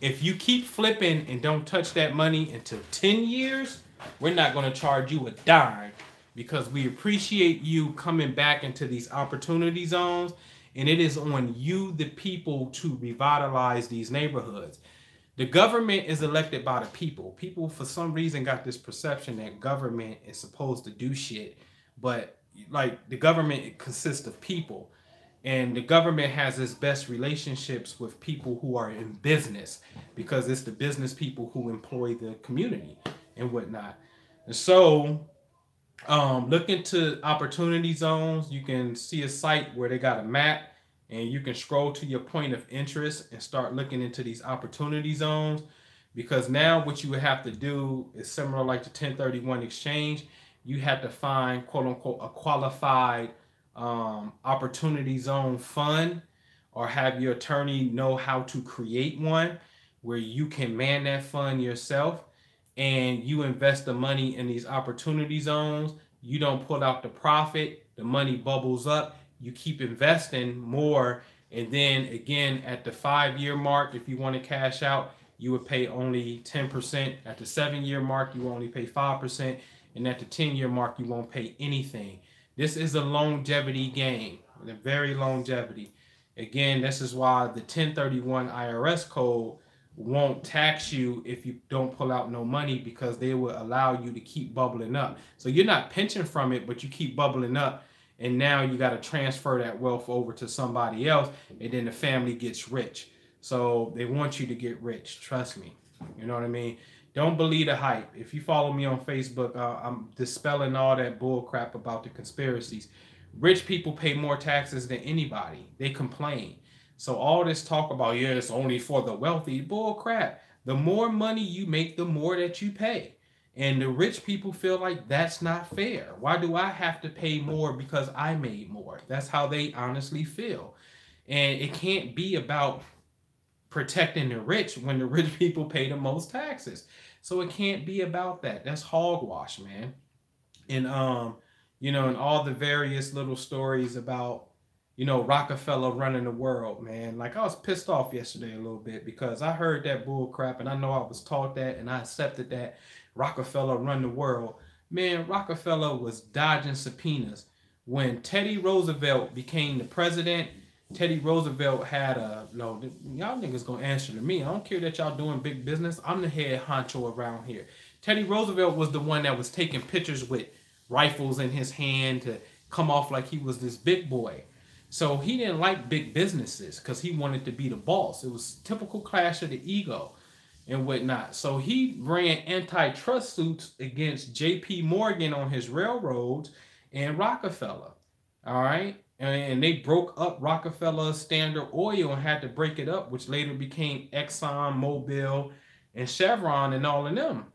If you keep flipping and don't touch that money until 10 years, we're not gonna charge you a dime because we appreciate you coming back into these opportunity zones, and it is on you, the people, to revitalize these neighborhoods. The government is elected by the people. People, for some reason, got this perception that government is supposed to do shit, but like the government consists of people, and the government has its best relationships with people who are in business because it's the business people who employ the community and whatnot. And so, look into opportunity zones. You can see a site where they got a map, and you can scroll to your point of interest and start looking into these opportunity zones, because now what you would have to do is similar like the 1031 exchange. You have to find, quote unquote, a qualified opportunity zone fund, or have your attorney know how to create one where you can man that fund yourself, and you invest the money in these opportunity zones. You don't pull out the profit, the money bubbles up, you keep investing more, and then again at the 5-year mark, if you want to cash out, you would pay only 10%. At the 7-year mark, you only pay 5%, and at the 10-year mark, you won't pay anything. This is a longevity game, a very longevity. Again, this is why the 1031 IRS code won't tax you if you don't pull out no money, because they will allow you to keep bubbling up. So you're not pinching from it, but you keep bubbling up, and now you got to transfer that wealth over to somebody else, and then the family gets rich. So they want you to get rich. Trust me. You know what I mean? Don't believe the hype. If you follow me on Facebook, I'm dispelling all that bull crap about the conspiracies. Rich people pay more taxes than anybody. They complain. So all this talk about, yeah, it's only for the wealthy, bull crap. The more money you make, the more that you pay. And the rich people feel like that's not fair. Why do I have to pay more because I made more? That's how they honestly feel. And it can't be about protecting the rich when the rich people pay the most taxes. So it can't be about that. That's hogwash, man. And and all the various little stories about, Rockefeller running the world, man. Like, I was pissed off yesterday a little bit because I heard that bull crap, and I know I was taught that, and I accepted that Rockefeller run the world. Man, Rockefeller was dodging subpoenas. When Teddy Roosevelt became the president, Teddy Roosevelt had no, y'all niggas gonna answer to me. I don't care that y'all doing big business. I'm the head honcho around here. Teddy Roosevelt was the one that was taking pictures with rifles in his hand to come off like he was this big boy. So he didn't like big businesses because he wanted to be the boss. It was typical clash of the ego and whatnot. So he ran antitrust suits against J.P. Morgan on his railroads and Rockefeller. All right. And they broke up Rockefeller Standard Oil and had to break it up, which later became Exxon, Mobil, and Chevron and all of them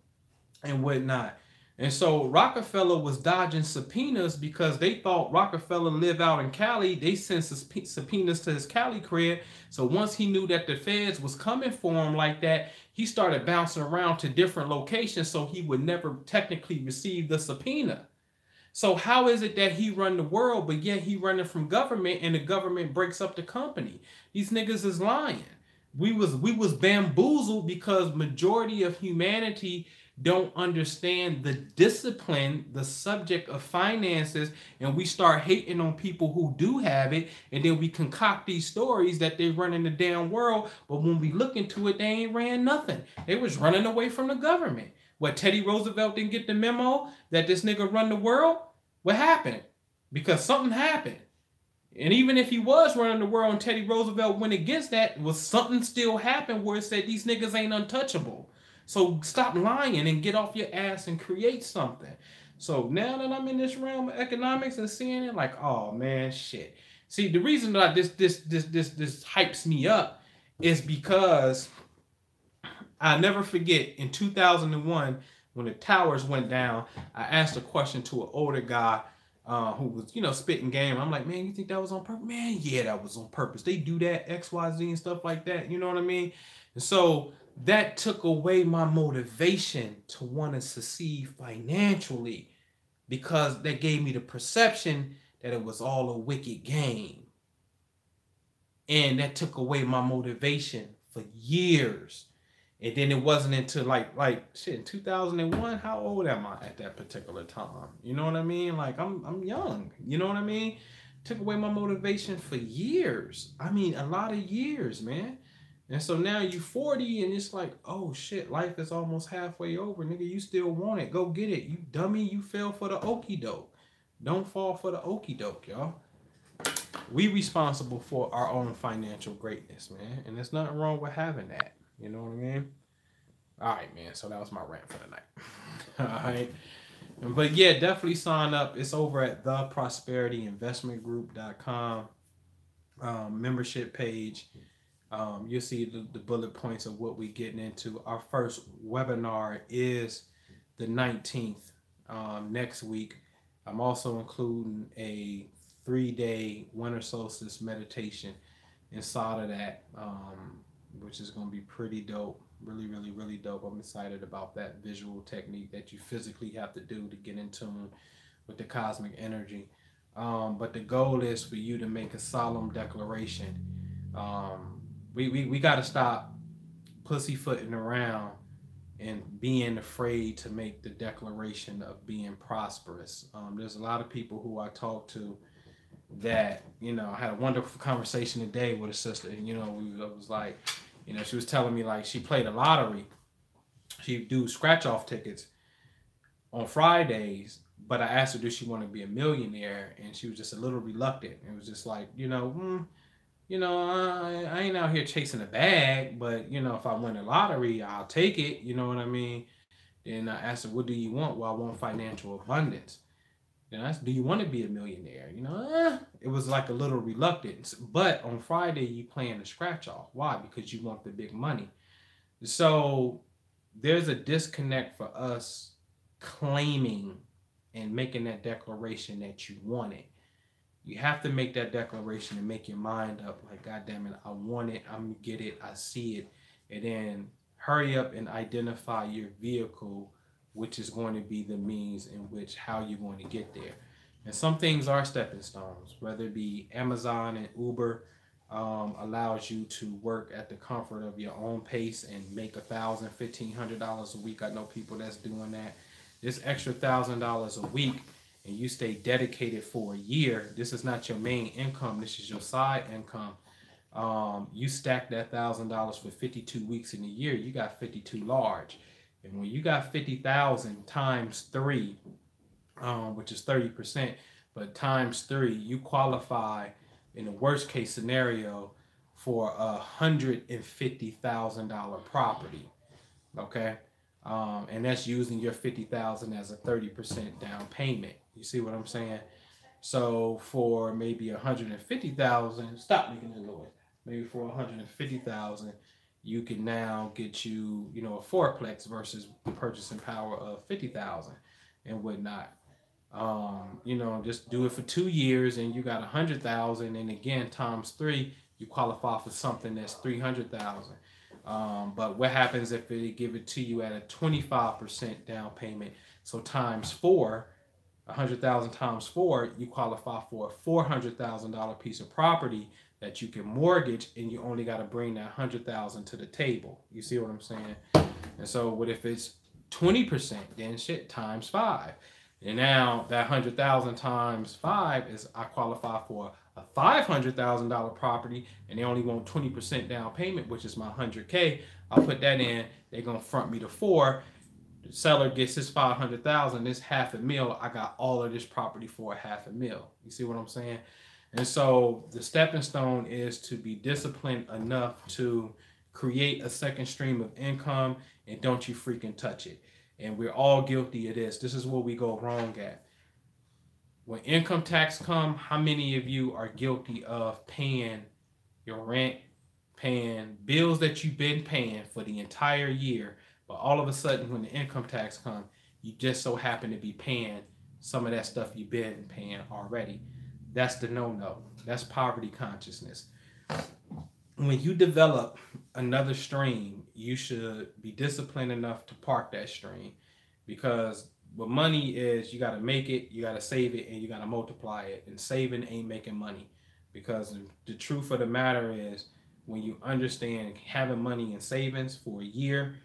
and whatnot. And so Rockefeller was dodging subpoenas because they thought Rockefeller lived out in Cali. They sent subpoenas to his Cali crib. So once he knew that the feds was coming for him like that, he started bouncing around to different locations so he would never technically receive the subpoena. So how is it that he run the world, but yet he running from government and the government breaks up the company? These niggas is lying. We was bamboozled because majority of humanity don't understand the discipline, the subject of finances, and we start hating on people who do have it, and then we concoct these stories that they run in the damn world, but when we look into it, they ain't ran nothing. They was running away from the government. What, Teddy Roosevelt didn't get the memo that this nigga run the world? What happened? Because something happened. And even if he was running the world and Teddy Roosevelt went against that, was something still happened where it said these niggas ain't untouchable. So stop lying and get off your ass and create something. So now that I'm in this realm of economics and seeing it, like, oh man, shit. See, the reason that this hypes me up is because I never forget in 2001 when the towers went down, I asked a question to an older guy who was, you know, spitting game. I'm like, man, you think that was on purpose? Man, yeah, that was on purpose. They do that, XYZ and stuff like that. You know what I mean? And so that took away my motivation to want to succeed financially because that gave me the perception that it was all a wicked game. And that took away my motivation for years. And then it wasn't until like shit in 2001. How old am I at that particular time? You know what I mean? Like I'm young. You know what I mean? Took away my motivation for years. I mean, a lot of years, man. And so now you 40 and it's like, oh shit, life is almost halfway over. Nigga, you still want it. Go get it. You dummy, you fell for the okie doke. Don't fall for the okie doke, y'all. We responsible for our own financial greatness, man. And there's nothing wrong with having that. You know what I mean? All right, man. So that was my rant for the night. All right. But yeah, definitely sign up. It's over at theprosperityinvestmentgroup.com membership page. You'll see the bullet points of what we're getting into. Our first webinar is the 19th next week. I'm also including a 3-day winter solstice meditation inside of that, which is going to be pretty dope. Really, really, really dope. I'm excited about that visual technique that you physically have to do to get in tune with the cosmic energy. But the goal is for you to make a solemn declaration. We got to stop pussyfooting around and being afraid to make the declaration of being prosperous. There's a lot of people who I talk to that, you know, I had a wonderful conversation today with a sister, and, you know, I was like, you know, she was telling me like she played a lottery. She do scratch off tickets on Fridays, but I asked her, does she want to be a millionaire? And she was just a little reluctant. It was just like, I ain't out here chasing a bag, but, you know, if I win a lottery, I'll take it. You know what I mean? Then I asked her, what do you want? Well, I want financial abundance. Then I asked, do you want to be a millionaire? You know, it was like a little reluctance. But on Friday, you playing the scratch off. Why? Because you want the big money. So there's a disconnect for us claiming and making that declaration that you want it. You have to make that declaration and make your mind up like, God damn it, I want it, I'm gonna get it, I see it. And then hurry up and identify your vehicle, which is going to be the means in which how you're going to get there. And some things are stepping stones, whether it be Amazon and Uber allows you to work at the comfort of your own pace and make $1,000, $1,500 a week. I know people that's doing that. This extra $1,000 a week, and you stay dedicated for a year. This is not your main income. This is your side income. You stack that $1,000 for 52 weeks in a year. You got 52 large. And when you got 50,000 times 3, which is 30%, but times 3, you qualify in the worst case scenario for $150,000 property. Okay. And that's using your 50,000 as a 30% down payment. You see what I'm saying? So for maybe 150,000, stop making that noise. Maybe for 150,000, you can now get you, you know, a fourplex versus purchasing power of 50,000 and whatnot. You know, just do it for 2 years and you got 100,000, and again times 3, you qualify for something that's 300,000. But what happens if they give it to you at a 25% down payment? So times 4, 100,000 times 4, you qualify for a $400,000 piece of property that you can mortgage, and you only got to bring that 100,000 to the table. You see what I'm saying? And so what if it's 20%? Then shit, times 5. And now that 100,000 times 5 is, I qualify for a $500,000 property, and they only want 20% down payment, which is my 100K. I'll put that in. They're gonna front me to 4. The seller gets his 500,000. This $500,000. I got all of this property for $500,000. You see what I'm saying? And so the stepping stone is to be disciplined enough to create a second stream of income, and don't you freaking touch it. And we're all guilty of this. This is where we go wrong at. When income tax come, how many of you are guilty of paying your rent, paying bills that you've been paying for the entire year, but all of a sudden when the income tax come, you just so happen to be paying some of that stuff you've been paying already. That's the no-no. That's poverty consciousness. When you develop another stream, you should be disciplined enough to park that stream, because what money is, you got to make it, you got to save it, and you got to multiply it. And saving ain't making money, because the truth of the matter is, when you understand having money in savings for a year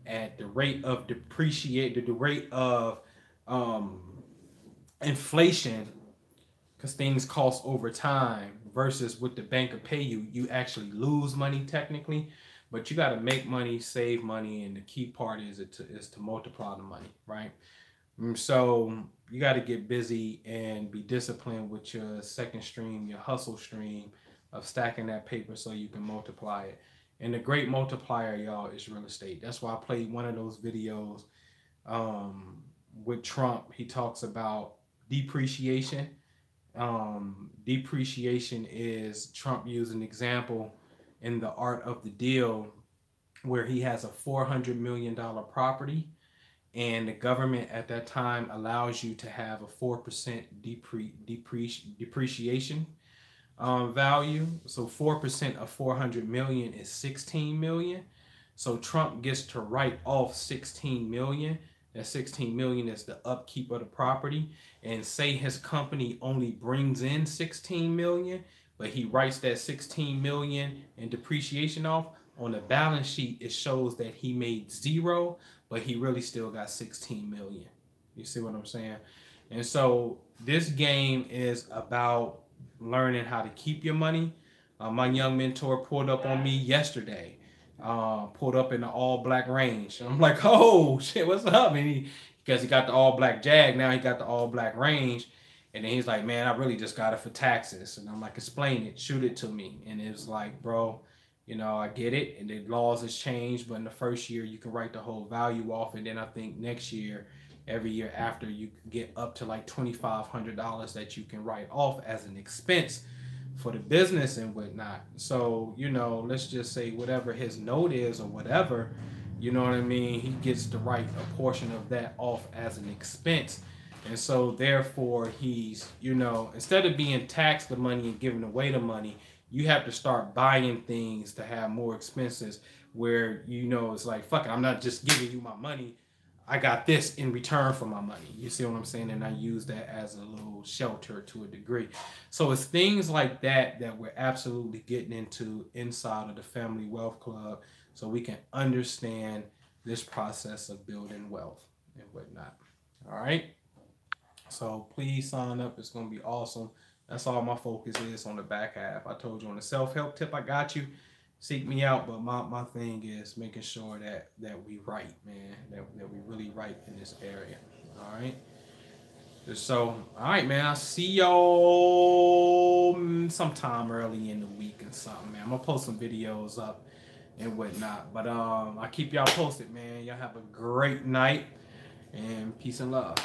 at the rate of the rate of inflation, because things cost over time, versus what the bank will pay you, you actually lose money technically. But you got to make money, save money, and the key part is to multiply the money, right? So you got to get busy and be disciplined with your second stream, your hustle stream of stacking that paper so you can multiply it. And the great multiplier, y'all, is real estate. That's why I played one of those videos with Trump. He talks about depreciation. Depreciation is Trump used an example in The Art of the Deal where he has a $400 million property, and the government at that time allows you to have a 4% depreciation value. So 4% of 400 million is 16 million. So Trump gets to write off 16 million. That 16 million is the upkeep of the property. And say his company only brings in 16 million, but he writes that 16 million in depreciation off. On the balance sheet, it shows that he made zero, but he really still got 16 million. You see what I'm saying? And so this game is about learning how to keep your money. My young mentor pulled up on me yesterday, pulled up in the all black range. I'm like, oh shit, what's up? And because he got the all black Jag, now he got the all black range. And then he's like, man, I really just got it for taxes. And I'm like, explain it, shoot it to me. And it was like, bro, you know, I get it. And the laws has changed, but in the first year you can write the whole value off. And then I think next year, every year after, you can get up to like $2,500 that you can write off as an expense for the business and whatnot. So, you know, let's just say whatever his note is or whatever, you know what I mean, he gets to write a portion of that off as an expense. And so therefore he's, you know, instead of being taxed the money and giving away the money, you have to start buying things to have more expenses where, you know, it's like, fuck it, I'm not just giving you my money. I got this in return for my money. You see what I'm saying? And I use that as a little shelter to a degree. So it's things like that that we're absolutely getting into inside of the Family Wealth Club, so we can understand this process of building wealth and whatnot. All right. So please sign up. It's going to be awesome. That's all my focus is on the back half. I told you on the self-help tip, I got you. Seek me out, but my thing is making sure that we write, man, that we really write in this area. All right. So, all right, man. I'll see y'all sometime early in the week and something, man. I'm gonna post some videos up and whatnot. But I keep y'all posted, man. Y'all have a great night and peace and love.